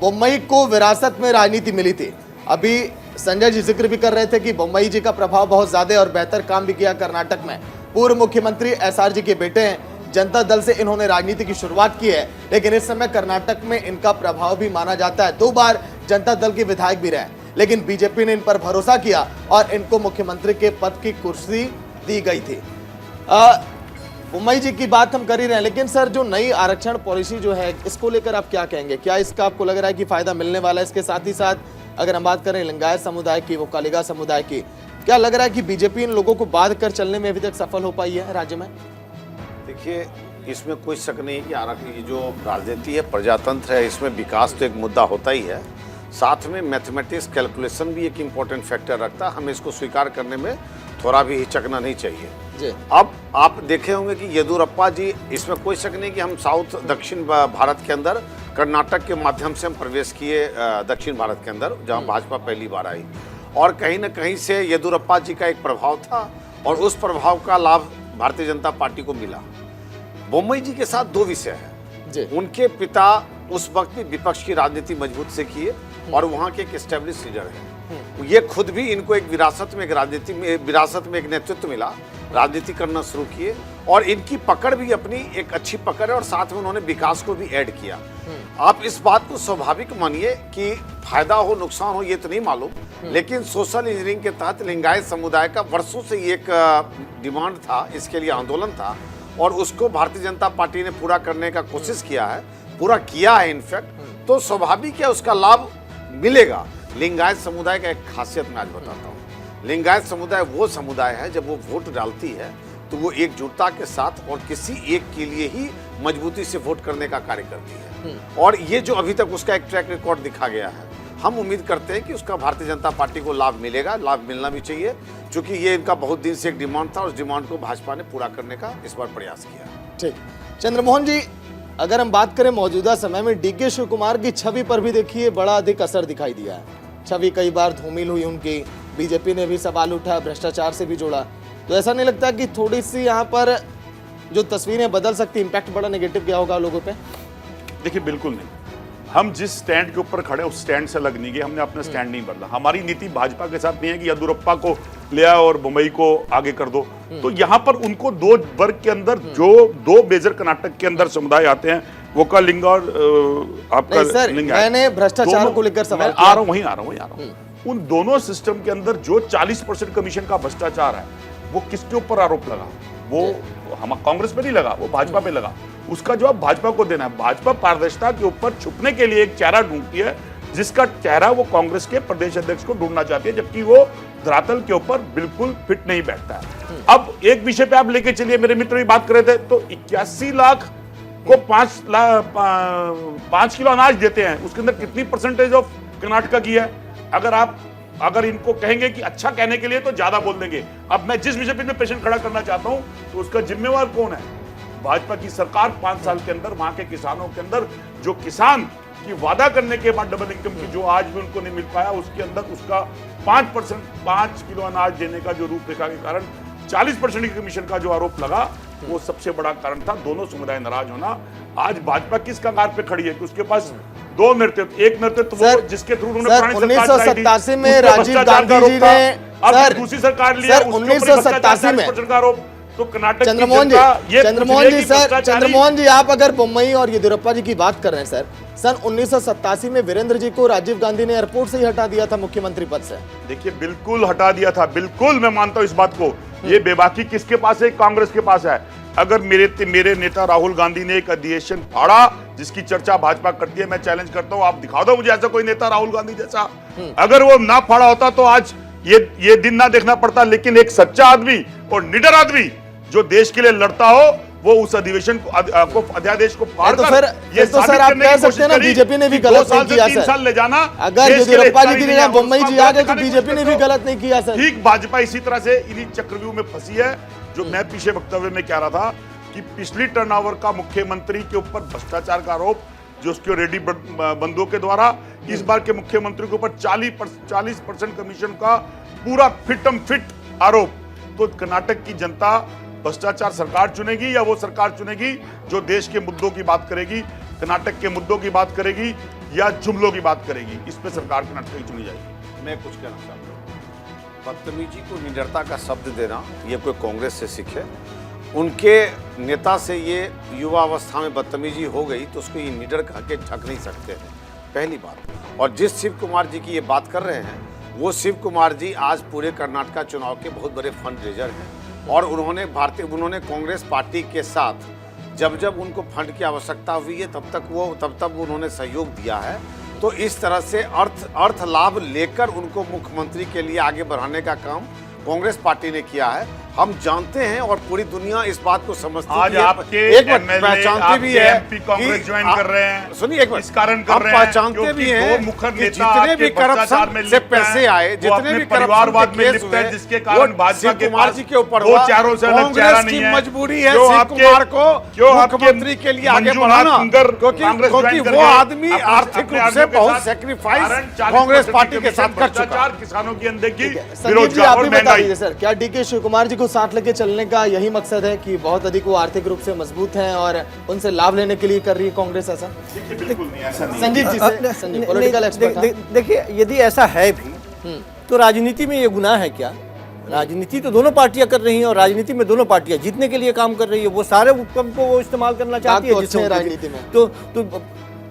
बम्बई को विरासत में राजनीति मिली थी। अभी संजय जी जिक्र भी कर रहे थे कि बम्बई जी का प्रभाव बहुत ज्यादा और बेहतर काम भी किया कर्नाटक में। पूर्व मुख्यमंत्री एसआर जी के बेटे हैं, जनता दल से इन्होंने राजनीति की शुरुआत की है, लेकिन इस समय कर्नाटक में इनका प्रभाव भी माना जाता है। 2 बार जनता दल के विधायक भी रहे, लेकिन बीजेपी ने इन पर भरोसा किया और इनको मुख्यमंत्री के पद की कुर्सी दी गई थी। उमई जी की बात हम कर ही रहे हैं, लेकिन सर जो नई आरक्षण पॉलिसी जो है इसको लेकर आप क्या कहेंगे? क्या इसका आपको लग रहा है कि फायदा मिलने वाला है? इसके साथ ही साथ अगर हम बात करें लिंगायत समुदाय की, वोकालिगा समुदाय की, क्या लग रहा है कि बीजेपी इन लोगों को बांध कर चलने में अभी तक सफल हो पाई है राज्य में? देखिए, इसमें कोई शक नहीं कि आरक्षण जो राजनीति है, प्रजातंत्र है, इसमें विकास तो एक मुद्दा होता ही है, साथ में मैथमेटिक्स कैलकुलेशन भी एक इम्पोर्टेंट फैक्टर रखता है। हमें इसको स्वीकार करने में थोड़ा भी हिचकना नहीं चाहिए जी। अब आप देखे होंगे कि येदियुरप्पा जी, इसमें कोई शक नहीं कि हम साउथ दक्षिण भारत के अंदर कर्नाटक के माध्यम से हम प्रवेश किए दक्षिण भारत के अंदर, जहां भाजपा पहली बार आई, और कहीं ना कहीं से येदियुरप्पा जी का एक प्रभाव था और उस प्रभाव का लाभ भारतीय जनता पार्टी को मिला। बोम्मई जी के साथ दो विषय है। जी। उनके पिता उस वक्त भी विपक्ष की राजनीति मजबूत से किए और वहां के एक एस्टेब्लिश लीडर हैं। ये खुद भी इनको एक विरासत में एक नेतृत्व मिला, राजनीति करना शुरू किए और इनकी पकड़ भी अपनी एक अच्छी पकड़ है और साथ में उन्होंने विकास को भी ऐड किया। आप इस बात को स्वाभाविक मानिए कि फायदा हो नुकसान हो ये तो नहीं मालूम, लेकिन सोशल इंजीनियरिंग के तहत लिंगायत समुदाय का वर्षों से ये एक डिमांड था, इसके लिए आंदोलन था और उसको भारतीय जनता पार्टी ने पूरा करने का कोशिश किया है, पूरा किया है इनफैक्ट। तो स्वाभाविक है उसका लाभ मिलेगा। लिंगायत समुदाय का एक खासियत मैं आज बताता हूँ। लिंगायत समुदाय वो समुदाय है जब वो वोट डालती है तो वो एकजुटता के साथ और किसी एक के लिए ही मजबूती से वोट करने का कार्य करती है और ये जो अभी तक उसका एक ट्रैक रिकॉर्ड दिखा गया है, हम उम्मीद करते हैं कि उसका भारतीय जनता पार्टी को लाभ मिलेगा, लाभ मिलना भी चाहिए, क्योंकि ये इनका बहुत दिन से एक डिमांड था और उस डिमांड को भाजपा ने पूरा करने का इस बार प्रयास किया। ठीक, चंद्रमोहन जी, अगर हम बात करें मौजूदा समय में डीके शिव कुमार की छवि पर भी देखिए बड़ा अधिक असर दिखाई दिया है। छवि कई बार धूमिल हुई उनकी, बीजेपी ने भी सवाल उठा, भ्रष्टाचार से भी जोड़ा, तो ऐसा नहीं लगता कि थोड़ी सी यहाँ पर जो तस्वीरें बदल सकती, इम्पैक्ट बड़ा नेगेटिव क्या होगा लोगों पे? देखिए बिल्कुल नहीं, हम जिस स्टैंड के ऊपर खड़े उस स्टैंड से अलग नहीं गए, हमने अपना स्टैंड नहीं बदला। हमारी नीति भाजपा के साथ नहीं है कि येदियुरप्पा को ले आओ और मुंबई को आगे कर दो। तो यहाँ पर उनको दो वर्ग के अंदर जो दो मेजर कर्नाटक के अंदर समुदाय आते हैं, वो का लिंग और आपका लिंग, मैंने भ्रष्टाचार को लेकर सवाल आ रहा हूँ। उन दोनों सिस्टम के अंदर जो 40% कमीशन का भ्रष्टाचार है वो किसके ऊपर आरोप लगा? वो हम कांग्रेस पे नहीं लगा, वो भाजपा पे लगा। उसका जवाब भाजपा को देना है। भाजपा पारदर्शिता के ऊपर छुपने के लिए एक चेहरा ढूंढती है, जिसका चेहरा वो कांग्रेस के प्रदेश अध्यक्ष को ढूंढना चाहती है, जबकि वो धरातल के ऊपर बिल्कुल फिट नहीं बैठता है। अब एक विषय पे आप लेके चलिए, मेरे मित्र भी बात कर रहे थे, तो 81 लाख को 5 किलो अनाज देते हैं, उसके अंदर कितनी परसेंटेज ऑफ कर्नाटका की है? अगर इनको कहेंगे कि अच्छा कहने के लिए तो ज्यादा बोल देंगे। अब मैं जिस विषय पे पेशेंट खड़ा करना चाहता हूं तो उसका जिम्मेवार कौन है? भाजपा की सरकार 5 साल के अंदर वहां के किसानों के अंदर जो किसान की वादा करने के बाद डबल इनकम की जो आज भी उनको नहीं मिल पाया, उसके अंदर उसका 5 किलो अनाज देने का जो रूपरेखा के कारण 40% की कमीशन का जो आरोप लगा, वो सबसे बड़ा कारण था दोनों समुदाय नाराज होना। आज भाजपा किस कगार पे खड़ी है कि उसके पास दो नेतृत्व, एक नेतृत्व वो जिसके थ्रू उन्होंने 1987 में राजीव गांधी जी ने, अब दूसरी सरकार लिया, 1987 में आरोप तो कर्नाटक चंद्रमोहन जी, आप अगर बोम्मई और येदियुरप्पा जी की बात कर रहे हैं सर, सन 1987 में वीरेंद्र जी को राजीव गांधी ने एयरपोर्ट से ही हटा दिया था मुख्यमंत्री पद से। देखिए बिल्कुल हटा दिया था, बिल्कुल मैं मानता हूं इस बात को। ये बेबाकी किसके पास है? कांग्रेस के पास है। अगर मेरे नेता राहुल गांधी ने एक अधिवेशन फाड़ा जिसकी चर्चा भाजपा करती है, मैं चैलेंज करता हूं, आप दिखा दो मुझे ऐसा कोई नेता राहुल गांधी जैसा। अगर वो ना फाड़ा होता तो आज ये दिन ना देखना पड़ता। लेकिन एक सच्चा आदमी और निडर आदमी जो देश के लिए लड़ता हो, वो उस अधिवेशन को अध्यादेश को फाड़कर ये तो सर आप कह सकते हैं ना, बीजेपी ने भी गलत नहीं किया सर। 3 साल ले जाना, अगर येदियुरप्पा जी की जगह बोम्मई जी आ गए तो बीजेपी ने भी गलत नहीं किया सर। ठीक, भाजपा इसी तरह से इन्हीं चक्रव्यूह में फंसी है। जो मैं पीछे वक्तव्य में कह रहा था कि पिछली टर्नओवर का मुख्यमंत्री के ऊपर भ्रष्टाचार का आरोप जो उसके रेडी बंदों के द्वारा, इस बार के मुख्यमंत्री के ऊपर 40% कमीशन का पूरा फिट आरोप। तो कर्नाटक की जनता भ्रष्टाचार सरकार चुनेगी या वो सरकार चुनेगी जो देश के मुद्दों की बात करेगी, कर्नाटक के मुद्दों की बात करेगी या जुमलों की बात करेगी? इस पे सरकार कर्नाटक की चुनी जाएगी। मैं कुछ कहना चाहता हूँ, बदतमीजी को निडरता का शब्द देना ये कोई कांग्रेस से सीखे। उनके नेता से ये युवा अवस्था में बदतमीजी हो गई तो उसको ये निडर कह के ढक नहीं सकते हैं, पहली बात। और जिस शिव कुमार जी की ये बात कर रहे हैं, वो शिव कुमार जी आज पूरे कर्नाटका चुनाव के बहुत बड़े फंड रेजर हैं और उन्होंने कांग्रेस पार्टी के साथ जब उनको फंड की आवश्यकता हुई है तब उन्होंने सहयोग दिया है। तो इस तरह से अर्थ लाभ लेकर उनको मुख्यमंत्री के लिए आगे बढ़ाने का काम कांग्रेस पार्टी ने किया है। हम जानते हैं और पूरी दुनिया इस बात को समझती है। आज आपके पहचानते भी है एमपी कांग्रेस ज्वाइन कर रहे हैं, सुनिए एक इस कारण कर रहे हैं पहचानते भी हैं कि जितने भी करप्शन से पैसे आए, जितने भी परिवारवाद में लिप्त है, जिसके कारण भाजपा के कुमार जी के ऊपर दो चारों से अलग चेहरा नहीं है। मजबूरी है शिव कुमार को मुख्यमंत्री के लिए आगे बढ़ाना, क्योंकि वो आदमी आर्थिक रूप से बहुत सेक्रीफाइस कांग्रेस पार्टी के साथ कर चुका है। किसानों की अनदेखी, संदीप जी आप भी बता आई। सर, क्या डीके शिव कुमार जी को साथ लेके चलने का यही मकसद है कि बहुत अधिक वो आर्थिक रूप से मजबूत हैं और उनसे लाभ लेने के लिए कर रही है कांग्रेस ऐसा? बिल्कुल नहीं, ऐसा नहीं। संजीव जी से, संजीव पॉलिटिकल एक्सपर्ट। देखिए, यदि ऐसा है भी तो राजनीति में ये गुनाह है क्या? राजनीति तो दोनों पार्टियां कर रही हैं और राजनीति में दोनों पार्टियां जीतने के लिए काम कर रही है। वो सारे उपकरण को वो इस्तेमाल करना चाहती है जिससे राजनीति में तो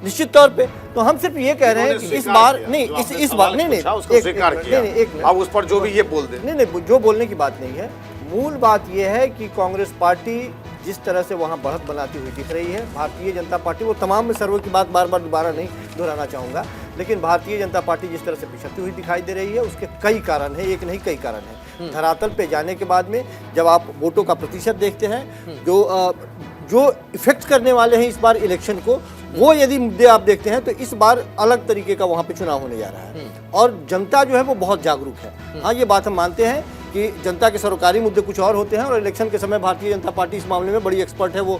निश्चित तौर पे तो हम सिर्फ ये कह रहे हैं कि इस बार नहीं, इस बार नहीं, उसको स्वीकार किया। अब उस पर जो भी ये बोल दे, नहीं, जो बोलने की बात नहीं है। मूल बात यह है कि कांग्रेस पार्टी जिस तरह से वहां बढ़त बनाती हुई दिख रही है, भारतीय जनता पार्टी, वो तमाम में सर्वे की बात बार बार दोबारा नहीं दोहराना चाहूँगा, लेकिन भारतीय जनता पार्टी जिस तरह से पिछड़ती हुई दिखाई दे रही है उसके कई कारण हैं, एक नहीं कई कारण हैं। धरातल पे जाने के बाद में जब आप वोटों का प्रतिशत देखते हैं, जो इफेक्ट करने वाले हैं इस बार इलेक्शन को, वो यदि मुद्दे आप देखते हैं तो इस बार अलग तरीके का वहाँ पे चुनाव होने जा रहा है और जनता जो है वो बहुत जागरूक है। हाँ, ये बात हम मानते हैं कि जनता के सरोकारी मुद्दे कुछ और होते हैं और इलेक्शन के समय भारतीय जनता पार्टी इस मामले में बड़ी एक्सपर्ट है, वो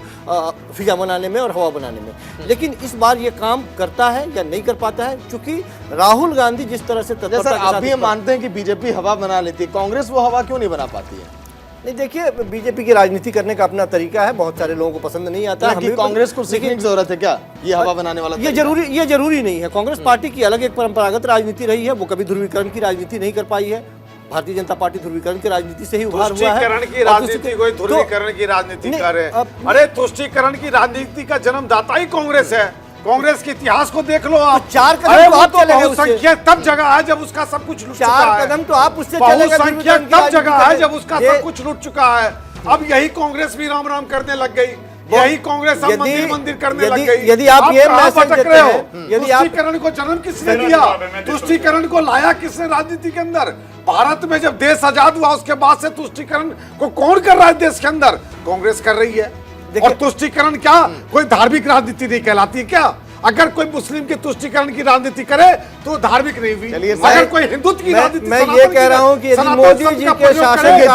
फिजा बनाने में और हवा बनाने में। लेकिन इस बार ये काम करता है या नहीं कर पाता है, क्योंकि राहुल गांधी जिस तरह से सर, आप भी मानते हैं कि बीजेपी हवा बना लेती है, कांग्रेस वो हवा क्यों नहीं बना पाती है? नहीं, देखिए, बीजेपी की राजनीति करने का अपना तरीका है, बहुत सारे लोगों को पसंद नहीं आता। हमें कांग्रेस को सीखने की जरूरत है क्या ये हवा बनाने वाला? ये जरूरी नहीं है। कांग्रेस पार्टी की अलग एक परंपरागत राजनीति रही है, वो कभी ध्रुवीकरण की राजनीति नहीं कर पाई है। भारतीय जनता पार्टी ध्रुवीकरण की राजनीति से ही उभार हुआ है। तुष्टीकरण की राजनीति, कोई ध्रुवीकरण की राजनीति करे? अरे, तुष्टीकरण की राजनीति का जन्मदाता ही कांग्रेस है। कांग्रेस के इतिहास को देख लो आप। 4 कदम तो आप चले गए उससे। बहुसंख्यक तब जगह है जब उसका सब कुछ लूट चुका है। 4 कदम तो आप उससे चले गए। बहुसंख्यक तब जगह है जब उसका सब कुछ लूट चुका है। अब यही कांग्रेस भी राम राम करने लग गई, यही कांग्रेस अब मंदिर करने लग गई। यदि आप ये मैसेज देते हैं, यदि तुष्टीकरण को जन्म किसने दिया? तुष्टीकरण को लाया किसने राजनीति के अंदर? भारत में जब देश आजाद हुआ उसके बाद से तुष्टीकरण को कौन कर रहा है देश के अंदर? कांग्रेस कर रही है। और तुष्टीकरण क्या कोई धार्मिक राजनीति नहीं कहलाती है क्या? अगर कोई मुस्लिम की तुष्टीकरण की राजनीति करे तो धार्मिक नहीं हुई। अगर कोई हिंदुत्व की राजनीति, मैं ये कह रहा हूं कि यदि मोदी जी के शासन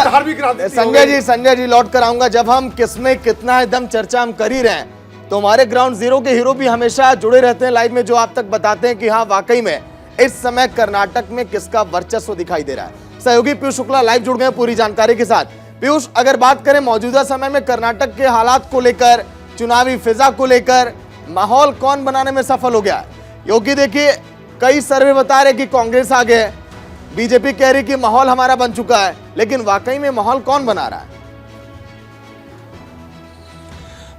धार्मिक राजनीति, संजय जी लौट कर आऊंगा, जब हम किसमें कितना है दम चर्चा हम कर ही रहे हैं तो हमारे ग्राउंड जीरो के हीरो भी हमेशा जुड़े रहते हैं लाइव में, जो आप तक बताते हैं कि हाँ वाकई में इस समय कर्नाटक में किसका वर्चस्व दिखाई दे रहा है। सहयोगी पीयूष शुक्ला लाइव जुड़ गए पूरी जानकारी के साथ। पीयूष, अगर बात करें मौजूदा समय में कर्नाटक के हालात को लेकर, चुनावी फिजा को लेकर, माहौल कौन बनाने में सफल हो गया है? क्योंकि देखिए, कई सर्वे बता रहे कि कांग्रेस आगे है, बीजेपी कह रही कि माहौल हमारा बन चुका है, लेकिन वाकई में माहौल कौन बना रहा है?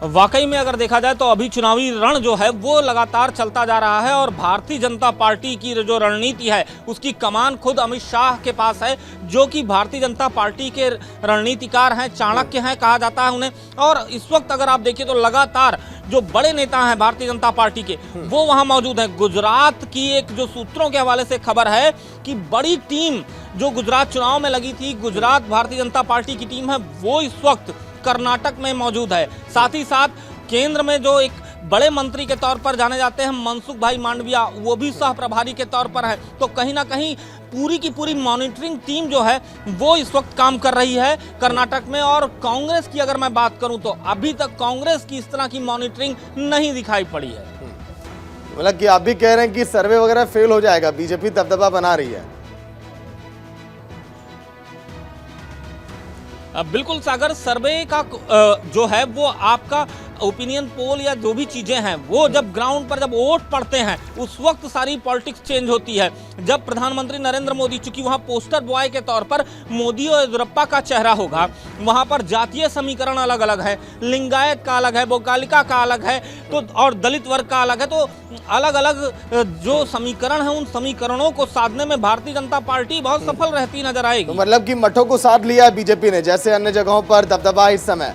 वाकई में अगर देखा जाए तो अभी चुनावी रण जो है वो लगातार चलता जा रहा है और भारतीय जनता पार्टी की जो रणनीति है उसकी कमान खुद अमित शाह के पास है, जो कि भारतीय जनता पार्टी के रणनीतिकार हैं, चाणक्य हैं कहा जाता है उन्हें। और इस वक्त अगर आप देखिए तो लगातार जो बड़े नेता हैं भारतीय जनता पार्टी के वो वहां मौजूद हैं। गुजरात की एक जो सूत्रों के हवाले से खबर है कि बड़ी टीम जो गुजरात चुनाव में लगी थी, गुजरात भारतीय जनता पार्टी की टीम है, वो इस वक्त कर्नाटक में मौजूद है। साथ ही साथ केंद्र में जो एक बड़े मंत्री के तौर पर जाने जाते हैं मनसुख भाई मांडविया, वो भी सह प्रभारी के तौर पर है। तो कहीं ना कहीं पूरी की पूरी मॉनिटरिंग टीम जो है वो इस वक्त काम कर रही है कर्नाटक में। और कांग्रेस की अगर मैं बात करूं तो अभी तक कांग्रेस की इस तरह की मॉनिटरिंग नहीं दिखाई पड़ी है। मतलब कि आप भी कह रहे हैं कि सर्वे वगैरह फेल हो जाएगा, बीजेपी दबदबा बना रही है। बिल्कुल सागर, सर्वे का जो है वो आपका ओपिनियन पोल या जो भी चीजें हैं वो जब ग्राउंड पर जब वोट पड़ते हैं उस वक्त सारी पॉलिटिक्स चेंज होती है। जब प्रधानमंत्री नरेंद्र मोदी, चूंकि वहां पोस्टर बॉय के तौर पर मोदी और येदियुरप्पा का चेहरा होगा, वहां पर जातीय समीकरण अलग अलग है, लिंगायत का अलग है, बोकालिका का अलग है, तो और दलित वर्ग का अलग है। तो अलग अलग जो समीकरण है उन समीकरणों को साधने में भारतीय जनता पार्टी बहुत सफल रहती नजर आएगी। तो मतलब कि मठों को साध लिया है बीजेपी ने, जैसे अन्य जगहों पर दबदबा इस समय।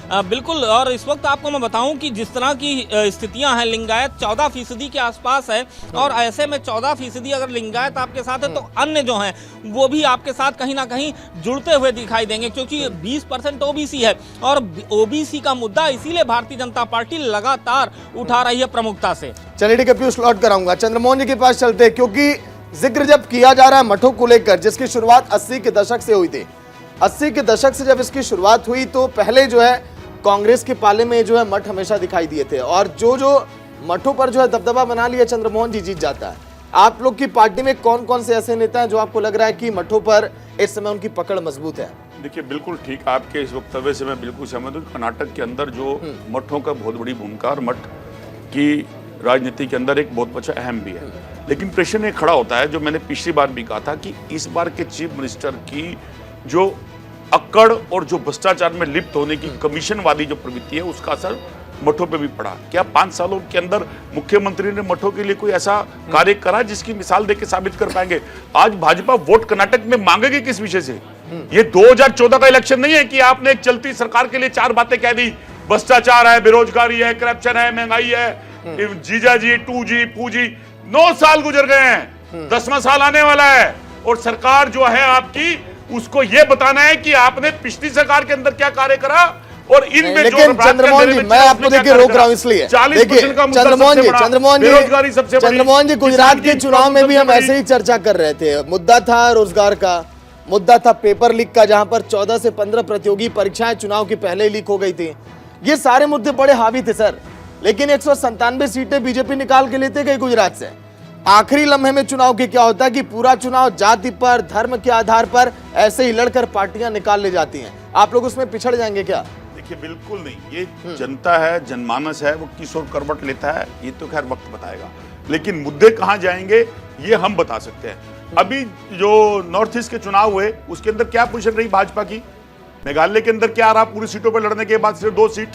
बिल्कुल, और इस वक्त आपको मैं बताऊं कि जिस तरह की स्थितियां हैं, लिंगायत 14% के आसपास है और ऐसे में 14% अगर लिंगायत आपके साथ है तो अन्य जो हैं वो भी आपके साथ कहीं ना कहीं जुड़ते हुए दिखाई देंगे, क्योंकि 20% ओबीसी है और ओबीसी का मुद्दा इसीलिए भारतीय जनता पार्टी लगातार उठा रही है प्रमुखता से। चलिए ठीक है पीयूष, लौट कर आऊंगा चंद्रमोहन जी के पास चलते हैं, क्योंकि जिक्र जब किया जा रहा है मठों को लेकर, जिसकी शुरुआत 80 के दशक से हुई थी। 80 के दशक से जब इसकी शुरुआत हुई तो पहले जो है कांग्रेस के पाले में जो है मठ हमेशा दिखाई दिए थे और जो मठों पर जो है दबदबा बना लिया चंद्रमोहन जी जीत जाता है। आप लोग की पार्टी में कौन कौन से ऐसे नेता हैं जो आपको लग रहा है कि मठों पर इस समय उनकी पकड़ मजबूत है? देखिए बिल्कुल ठीक, आपके इस वक्तव्य से मैं बिल्कुल सहमत हूँ। कर्नाटक के अंदर जो मठों का बहुत बड़ी भूमिका और मठ की राजनीति के अंदर एक बहुत अच्छा अहम भी है। लेकिन प्रश्न ये खड़ा होता है, जो मैंने पिछली बार भी कहा था, कि इस बार के चीफ मिनिस्टर की जो अक्कड़ और जो भ्रष्टाचार में लिप्त होने की कमीशनवादी जो प्रवृत्ति है, उसका असर मठों पे भी पड़ा। क्या 5 सालों के अंदर मुख्यमंत्री ने मठों के लिए कोई ऐसा कार्य करा जिसकी मिसाल देके साबित कर पाएंगे? आज भाजपा वोट कर्नाटक में मांगेगी किस विषय से? ये 2014 का इलेक्शन नहीं है कि आपने एक चलती सरकार के लिए 4 बातें कह दी, भ्रष्टाचार है, बेरोजगारी है, करप्शन है, महंगाई है, जीजाजी, 2G, पूजी। 9 साल गुजर गए हैं, 10वां साल आने वाला है, और सरकार जो है आपकी, उसको यह बताना है कि आपने पिछली सरकार के अंदर क्या कार्य करा और इनमें जो लेकिन चंद्रमोहन जी, मैं आपको देखिए रोक रहा हूं इसलिए, देखिए चंद्रमोहन जी, गुजरात के चुनाव में भी हम ऐसे ही चर्चा कर रहे थे। मुद्दा था रोजगार का, मुद्दा था पेपर लीक का, जहां पर 14 से 15 प्रतियोगी परीक्षाएं चुनाव की पहले लीक हो गई थी। ये सारे मुद्दे बड़े हावी थे सर, लेकिन 197 सीटें बीजेपी निकाल के लेते गई गुजरात से। आखिरी लम्हे में चुनाव के क्या होता है कि पूरा चुनाव जाति पर, धर्म के आधार पर ऐसे ही लड़कर पार्टियां निकाल ले जाती हैं। आप लोग उसमें पिछड़ जाएंगे क्या? देखिए बिल्कुल नहीं, ये जनता है, जनमानस है, वो किस ओर करवट लेता है ये तो खैर वक्त बताएगा, लेकिन मुद्दे कहां जाएंगे ये हम बता सकते हैं। अभी जो नॉर्थ ईस्ट के चुनाव हुए उसके अंदर क्या पोजीशन रही भाजपा की? मेघालय के अंदर क्या रहा? पूरी सीटों पर लड़ने के बाद सिर्फ 2 सीट।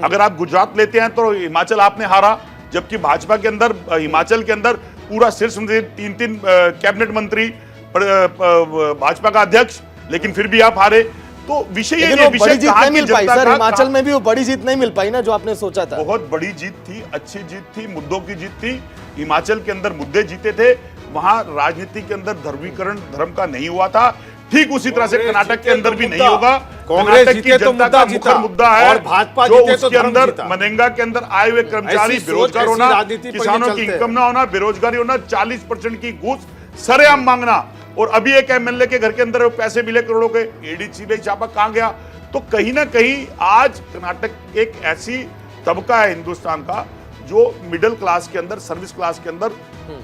अगर आप गुजरात लेते हैं तो हिमाचल आपने हारा, जबकि भाजपा के अंदर हिमाचल के अंदर पूरा शीर्ष 3 कैबिनेट मंत्री, भाजपा का अध्यक्ष, लेकिन फिर भी आप हारे। तो विषय ये बड़ी जीत नहीं मिल पाई सर, हिमाचल में भी वो बड़ी जीत नहीं मिल पाई ना जो आपने सोचा था। बहुत बड़ी जीत थी, अच्छी जीत थी, मुद्दों की जीत थी। हिमाचल के अंदर मुद्दे जीते थे, वहां राजनीति के अंदर ध्रुवीकरण धर्म का नहीं हुआ था। ठीक उसी तरह से कर्नाटक के अंदर भी नहीं होगा। कर्नाटक की जनता का मुख्य मुद्दा है, और भाजपा जो जीते तो उसके अंदर जीता। मनरेगा के अंदर आए हुए कर्मचारी बेरोजगार होना, किसानों की इनकम ना होना, बेरोजगारी होना, 40% की घूस सरेआम मांगना, और अभी एक एमएलए के घर के अंदर पैसे मिले करोड़ों के, ईडी सीबीआई छापा कहां गया? तो कहीं ना कहीं आज कर्नाटक एक ऐसी तबका है हिंदुस्तान का जो मिडिल क्लास के अंदर, सर्विस क्लास के अंदर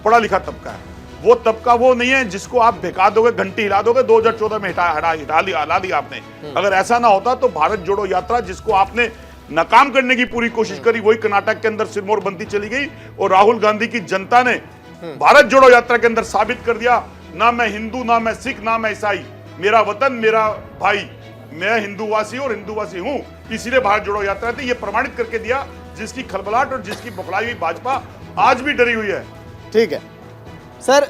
पढ़ा लिखा तबका है। वो तबका वो नहीं है जिसको आप भिका दोगे, घंटी हिला दोगे। 2014 में हिला दिया आपने। अगर ऐसा ना होता तो भारत जोड़ो यात्रा जिसको आपने नाकाम करने की पूरी कोशिश करी, वही कर्नाटक के अंदर सिरमौर बनती चली गई, और राहुल गांधी की जनता ने भारत जोड़ो यात्रा के अंदर साबित कर दिया, ना मैं हिंदू, ना मैं सिख, ना मैं ईसाई, मेरा वतन मेरा भाई, मैं हिंदूवासी और हिंदूवासी हूं, इसीलिए भारत जोड़ो यात्रा थी। ये प्रमाणित करके दिया, जिसकी खलबलाहट और जिसकी बौखलाई हुई भाजपा आज भी डरी हुई है। ठीक है सर,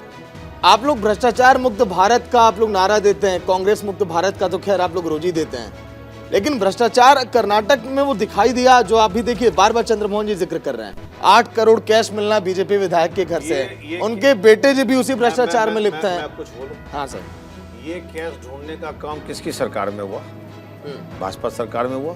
आप लोग भ्रष्टाचार मुक्त भारत का आप लोग नारा देते हैं, कांग्रेस मुक्त भारत का तो खैर आप लोग रोज ही देते हैं, लेकिन भ्रष्टाचार कर्नाटक में वो दिखाई दिया जो आप भी देखिए बार बार चंद्रमोहन जी जिक्र कर रहे हैं। 8 करोड़ कैश मिलना बीजेपी विधायक के घर से, उनके बेटे जी भी उसी भ्रष्टाचार में लिप्त हैं। कुछ बोलूं? हाँ सर, ये कैश ढूंढने का काम किसकी सरकार में हुआ? भाजपा सरकार में हुआ।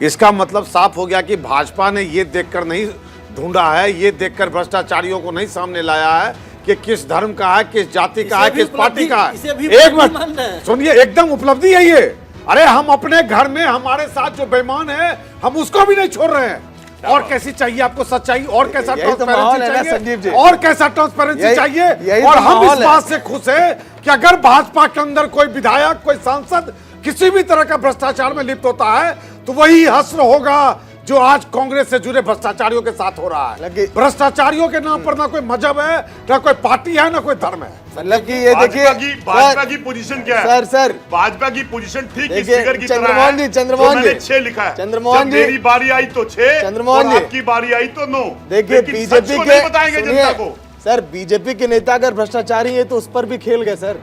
इसका मतलब साफ हो गया कि भाजपा ने ये देखकर नहीं ढूंढा है, ये देखकर भ्रष्टाचारियों को नहीं सामने लाया है कि किस धर्म का है, किस जाति का है, किस पार्टी का है। एक मिनट सुनिए, एकदम उपलब्धि है ये। अरे हम अपने घर में हमारे साथ जो बेईमान है हम उसको भी नहीं छोड़ रहे हैं। और कैसी चाहिए आपको सच्चाई? और कैसा ट्रांसपेरेंसी चाहिए? और कैसा ट्रांसपेरेंसी चाहिए? और हम इस बात से खुश हैं कि अगर भाजपा के अंदर कोई विधायक, कोई सांसद किसी भी तरह का भ्रष्टाचार में लिप्त होता है तो वही हश्र होगा जो आज कांग्रेस से जुड़े भ्रष्टाचारियों के साथ हो रहा है। भ्रष्टाचारियों के नाम पर ना कोई मजहब है, ना कोई पार्टी है, ना कोई धर्म है। मतलब कि ये देखिए भाजपा की पोजीशन क्या है? सर भाजपा की पोजीशन ठीक इस देखिए, फिगर की तरह है। चंद्रमोहन जी 6 लिखा है। चंद्रमोहन जी, मेरी बारी आई तो 6, चंद्रमोहन जी आपकी बारी आई तो 9। देखिए बीजेपी के बताएंगे जनता को। सर बीजेपी के नेता अगर भ्रष्टाचारी है तो उस पर भी खेल गए सर।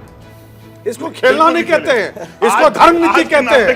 इसको खेलना नहीं कहते हैं, इसको धर्म नीति कहते हैं,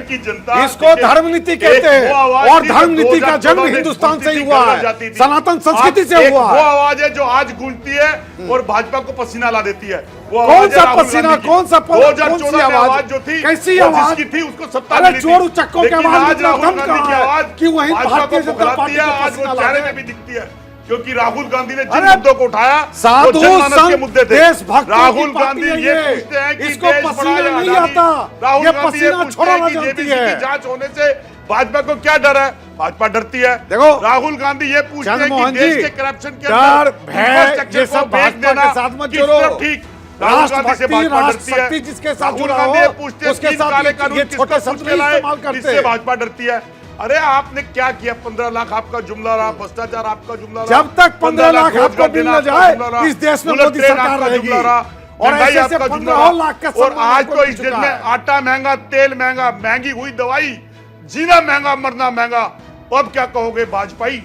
इसको धर्म नीति कहते हैं। और धर्म नीति का जन्म हिंदुस्तान से ही हुआ है, सनातन संस्कृति से हुआ है। वो आवाज है जो आज गूंजती है और भाजपा को पसीना ला देती है। कौन सा पसीना, कौन सा 2014 में आवाज जो थी, कैसी आवाज थी, उसको सत्ता अरे मिली थी। चोर उचक्कों की आवाज, आज राहुल गांधी की आवाज कि वही भारतीय जनता पार्टी को आज वो पसीना चेहरे ला पे भी दिखती है, क्योंकि राहुल गांधी ने जिन अरे मुद्दों को उठाया साधु वो जनमानस के मुद्दे थे। देशभक्त राहुल गांधी ये पूछते हैं कि इसको देश पसीना बड़ा या नहीं आजादी? आता, राहुल ये गांधी ये पसीना पूछते छोड़ा हैं कि जाती जेबीसी है। की जांच होने से भाजपा को क्या डर है? भाजपा डरती है। देखो, राहुल गांधी ये पूछते हैं कि चंद्रमोहन देश जी, के करप्शन के डर, अंदर भय, इंफ्रास्ट्रक्चर ये को सब बेच भाजपा देना के साथ मत किस जोड़ो। तरफ ठीक। राहुल गांधी से भाजपा डरती है। जिसके साथ राहुल जुड़ा गांधी ये हो, पूछते हैं उसके तीन साथ काले कानून ये किसको छोटे पूछ शब्द के लाए, इस्तेमाल करते इससे हैं। भाजपा डरती है। अरे आपने क्या किया? 15 लाख आपका जुमला रहा, भ्रष्टाचार आपका जुमला रहा। जब तक 15 लाख आपको मिल न जाए, इस देश में मोदी सरकार रहेगी। और महंगाई ऐसे आपका 15 जुमला लाख का रहा। और सम्मान आज आपको तो मिल इस देश चुका में है। आटा महंगा, तेल महंगा, महंगी हुई दवाई, जीना महंगा, मरना महंगा। अब क्या कहोगे भाजपाई?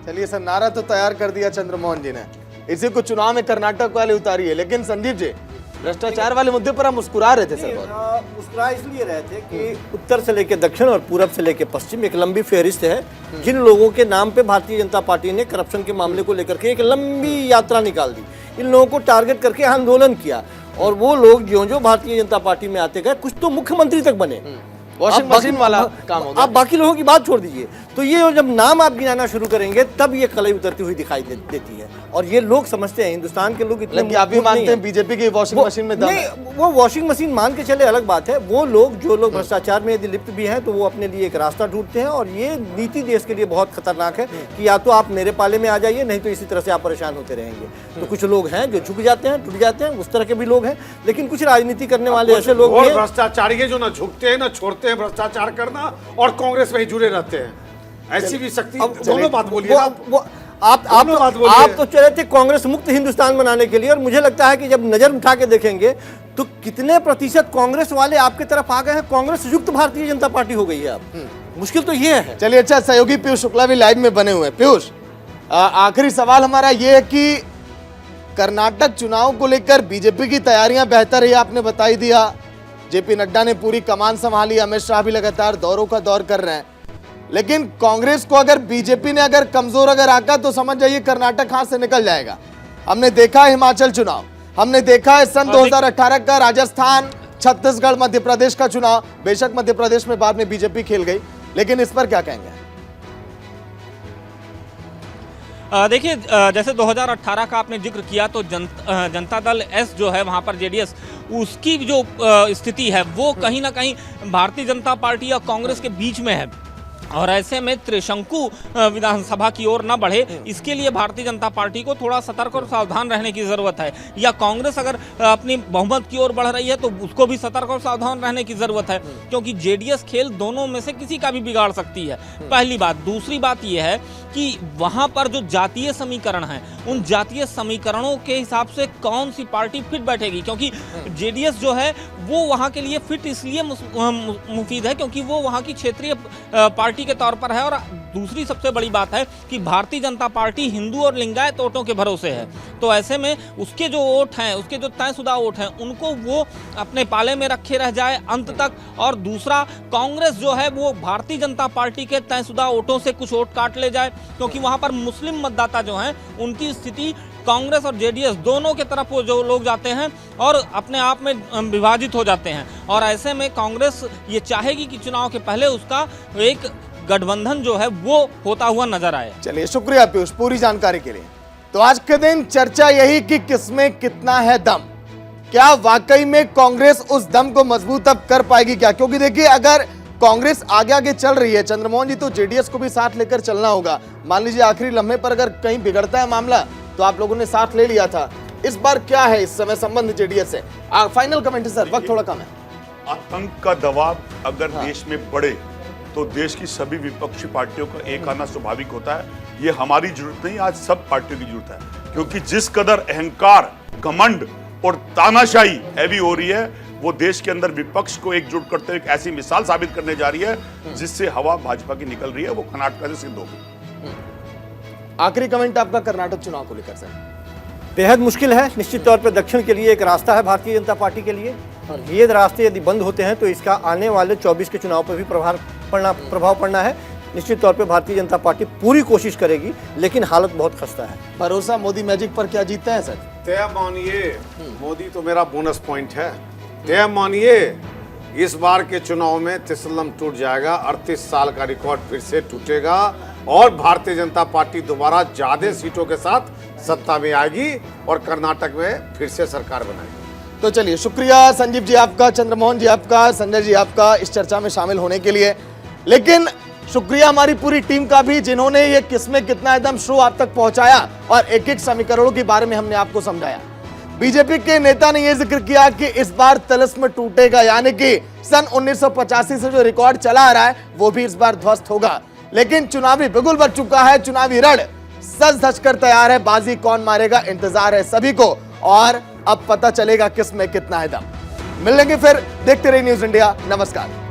चलिए सर, नारा तो तैयार कर दिया चंद्रमोहन जी ने, इसी को चुनाव में कर्नाटक वाले उतारी है। लेकिन संदीप जी, भ्रष्टाचार वाले मुद्दे पर हम मुस्कुरा रहे थे सर बहुत। मुस्कुरा इसलिए रहे थे कि उत्तर से लेकर दक्षिण और पूरब से लेकर पश्चिम एक लंबी फहरिस्त है जिन लोगों के नाम पे भारतीय जनता पार्टी ने करप्शन के मामले को लेकर के एक लंबी यात्रा निकाल दी। इन लोगों को टारगेट करके आंदोलन किया और वो लोग जो भारतीय जनता पार्टी में आते गए, कुछ तो मुख्यमंत्री तक बने। वॉशिंग मशीन वाला काम हो गया। आप बाकी लोगों की बात छोड़ दीजिए, तो ये जब नाम आप गिनाना शुरू करेंगे तब ये कलई उतरती हुई दिखाई देती है। और ये लोग समझते हैं, हिंदुस्तान के लोग इतने आप भी मानते हैं बीजेपी की वॉशिंग मशीन में दम है? नहीं, वो वॉशिंग मशीन मान के चले अलग बात है। वो लोग जो लोग भ्रष्टाचार में यदि लिप्त भी हैं तो वो अपने लिए एक रास्ता ढूंढते हैं। और ये नीति देश के लिए बहुत खतरनाक है कि या तो आप मेरे पाले में आ जाइए, नहीं तो इसी तरह से आप परेशान होते रहेंगे। तो कुछ लोग हैं जो झुक जाते हैं, टूट जाते हैं, उस तरह के भी लोग हैं। लेकिन कुछ राजनीति करने वाले ऐसे लोग और भी हैं। भ्रष्टाचारी जो ना झुकते हैं ना छोड़ते हैं भ्रष्टाचार करना, और कांग्रेस में ही जुड़े रहते हैं। ऐसी भी शक्ति, दोनों बात बोलिए ना। आप तो चले थे कांग्रेस मुक्त हिंदुस्तान बनाने के लिए, और मुझे लगता है कि जब नजर उठा के देखेंगे तो कितने प्रतिशत कांग्रेस वाले आपके तरफ आ गए हैं। कांग्रेस युक्त भारतीय जनता पार्टी हो गई है अब। मुश्किल तो ये है। चलिए, अच्छा, सहयोगी पीयूष शुक्ला भी लाइव में बने हुए हैं। पीयूष, आखिरी सवाल हमारा ये है कि कर्नाटक चुनाव को लेकर बीजेपी की तैयारियां बेहतर है, आपने बता ही दिया। जेपी नड्डा ने पूरी कमान संभाली, अमित शाह भी लगातार दौरों का दौर कर रहे हैं। लेकिन कांग्रेस को अगर बीजेपी ने अगर कमजोर अगर आका तो समझ जाइए कर्नाटक हाथ से निकल जाएगा। हमने देखा है हिमाचल चुनाव, हमने देखा है सन 2018 का राजस्थान, छत्तीसगढ़, मध्य प्रदेश का चुनाव। बेशक मध्य प्रदेश में बाद में बीजेपी खेल गई, लेकिन इस पर क्या कहेंगे? देखिए, जैसे 2018 का आपने जिक्र किया तो जनता दल एस जो है वहां पर जेडीएस, उसकी जो स्थिति है वो कहीं ना कहीं भारतीय जनता पार्टी और कांग्रेस के बीच में है। और ऐसे में त्रिशंकु विधानसभा की ओर न बढ़े, इसके लिए भारतीय जनता पार्टी को थोड़ा सतर्क और सावधान रहने की जरूरत है। या कांग्रेस अगर अपनी बहुमत की ओर बढ़ रही है तो उसको भी सतर्क और सावधान रहने की जरूरत है, क्योंकि जेडीएस खेल दोनों में से किसी का भी बिगाड़ सकती है, पहली बात। दूसरी बात यह है कि वहां पर जो जातीय समीकरण है, उन जातीय समीकरणों के हिसाब से कौन सी पार्टी फिट बैठेगी, क्योंकि जेडीएस जो है वो वहां के लिए फिट इसलिए मुफीद है क्योंकि वो वहां की क्षेत्रीय पार्टी के तौर पर है। और दूसरी सबसे बड़ी बात है कि भारतीय जनता पार्टी हिंदू और लिंगायत वोटों के भरोसे है। तो ऐसे में उसके जो वोट हैं, उसके जो तयशुदा वोट हैं, उनको वो अपने पाले में रखे रह जाए अंत तक। और दूसरा, कांग्रेस जो है वो भारतीय जनता पार्टी के तयशुदा वोटों से कुछ वोट काट ले जाए, क्योंकि वहां पर मुस्लिम मतदाता जो हैं उनकी स्थिति कांग्रेस और जेडीएस दोनों के तरफ वो जो लोग जाते हैं और अपने आप में विभाजित हो जाते हैं। और ऐसे में कांग्रेस ये चाहेगी कि चुनाव के पहले उसका एक गठबंधन जो है वो होता हुआ नजर आए। चलिए, शुक्रिया पीयूष पूरी जानकारी के लिए। तो आज के दिन चर्चा यही कि किसमें कितना है दम। क्या वाकई में कांग्रेस उस दम को मजबूत अब कर पाएगी क्या? क्योंकि देखिए, अगर कांग्रेस आगे आगे चल रही है चंद्रमोहन जी, तो जेडीएस को भी साथ लेकर चलना होगा। मान लीजिए आखिरी लम्हे पर अगर कहीं बिगड़ता है मामला तो आप लोगों ने साथ ले लिया था। इस बार क्या है इस समय संबंध जेडीएस से? फाइनल कमेंट सर, वक्त थोड़ा कम है। आतंक का दबाव अगर देश में बढ़े तो देश की सभी विपक्षी पार्टियों का एक आना स्वाभाविक होता है। ये हमारी जरूरत नहीं, आज सब पार्टियों की जरूरत है, क्योंकि जिस कदर अहंकार, घमंड और तानाशाही हैवी हो रही है, वो देश के अंदर विपक्ष को एकजुट करते हुए एक ऐसी मिसाल साबित करने जा रही है जिससे हवा भाजपा की निकल रही है, वो कर्नाटक से सिद्ध होगी। आखिरी कमेंट आपका कर्नाटक चुनाव को लेकर सर। बेहद मुश्किल है। निश्चित तौर पर दक्षिण के लिए एक रास्ता है भारतीय जनता पार्टी के लिए, और ये रास्ते यदि बंद होते हैं तो इसका आने वाले 24 के चुनाव पर भी प्रभाव पड़ना है। निश्चित तौर पे भारतीय जनता पार्टी पूरी कोशिश करेगी, लेकिन हालत बहुत खस्ता है। भरोसा मोदी मैजिक पर क्या जीतते हैं सर? तय मानिए, मोदी तो मेरा बोनस पॉइंट है। तय मानिए, इस बार के चुनाव में तिसलम टूट जाएगा, 38 साल का रिकॉर्ड फिर से टूटेगा और भारतीय जनता पार्टी दोबारा ज्यादा सीटों के साथ सत्ता में आएगी और कर्नाटक में फिर से सरकार बनाएगी। तो चलिए, शुक्रिया संजीव जी आपका, चंद्रमोहन जी आपका, संजय जी आपका इस चर्चा में शामिल होने के लिए। लेकिन शुक्रिया हमारी पूरी टीम का भी, जिन्होंने ये किसमें कितना एकदम शो आप तक पहुंचाया और एक एक समीकरणों के बारे में हमने आपको समझाया। बीजेपी के नेता ने यह जिक्र किया कि इस बार तिलिस्म टूटेगा, यानी कि सन 1985 से जो रिकॉर्ड चला आ रहा है वो भी इस बार ध्वस्त होगा। लेकिन चुनावी बिगुल बज चुका है, चुनावी रण सज धज कर तैयार है। बाजी कौन मारेगा, इंतजार है सभी को, और अब पता चलेगा किसमें कितना है दम। मिलेंगे फिर, देखते रहिए न्यूज़ इंडिया। नमस्कार।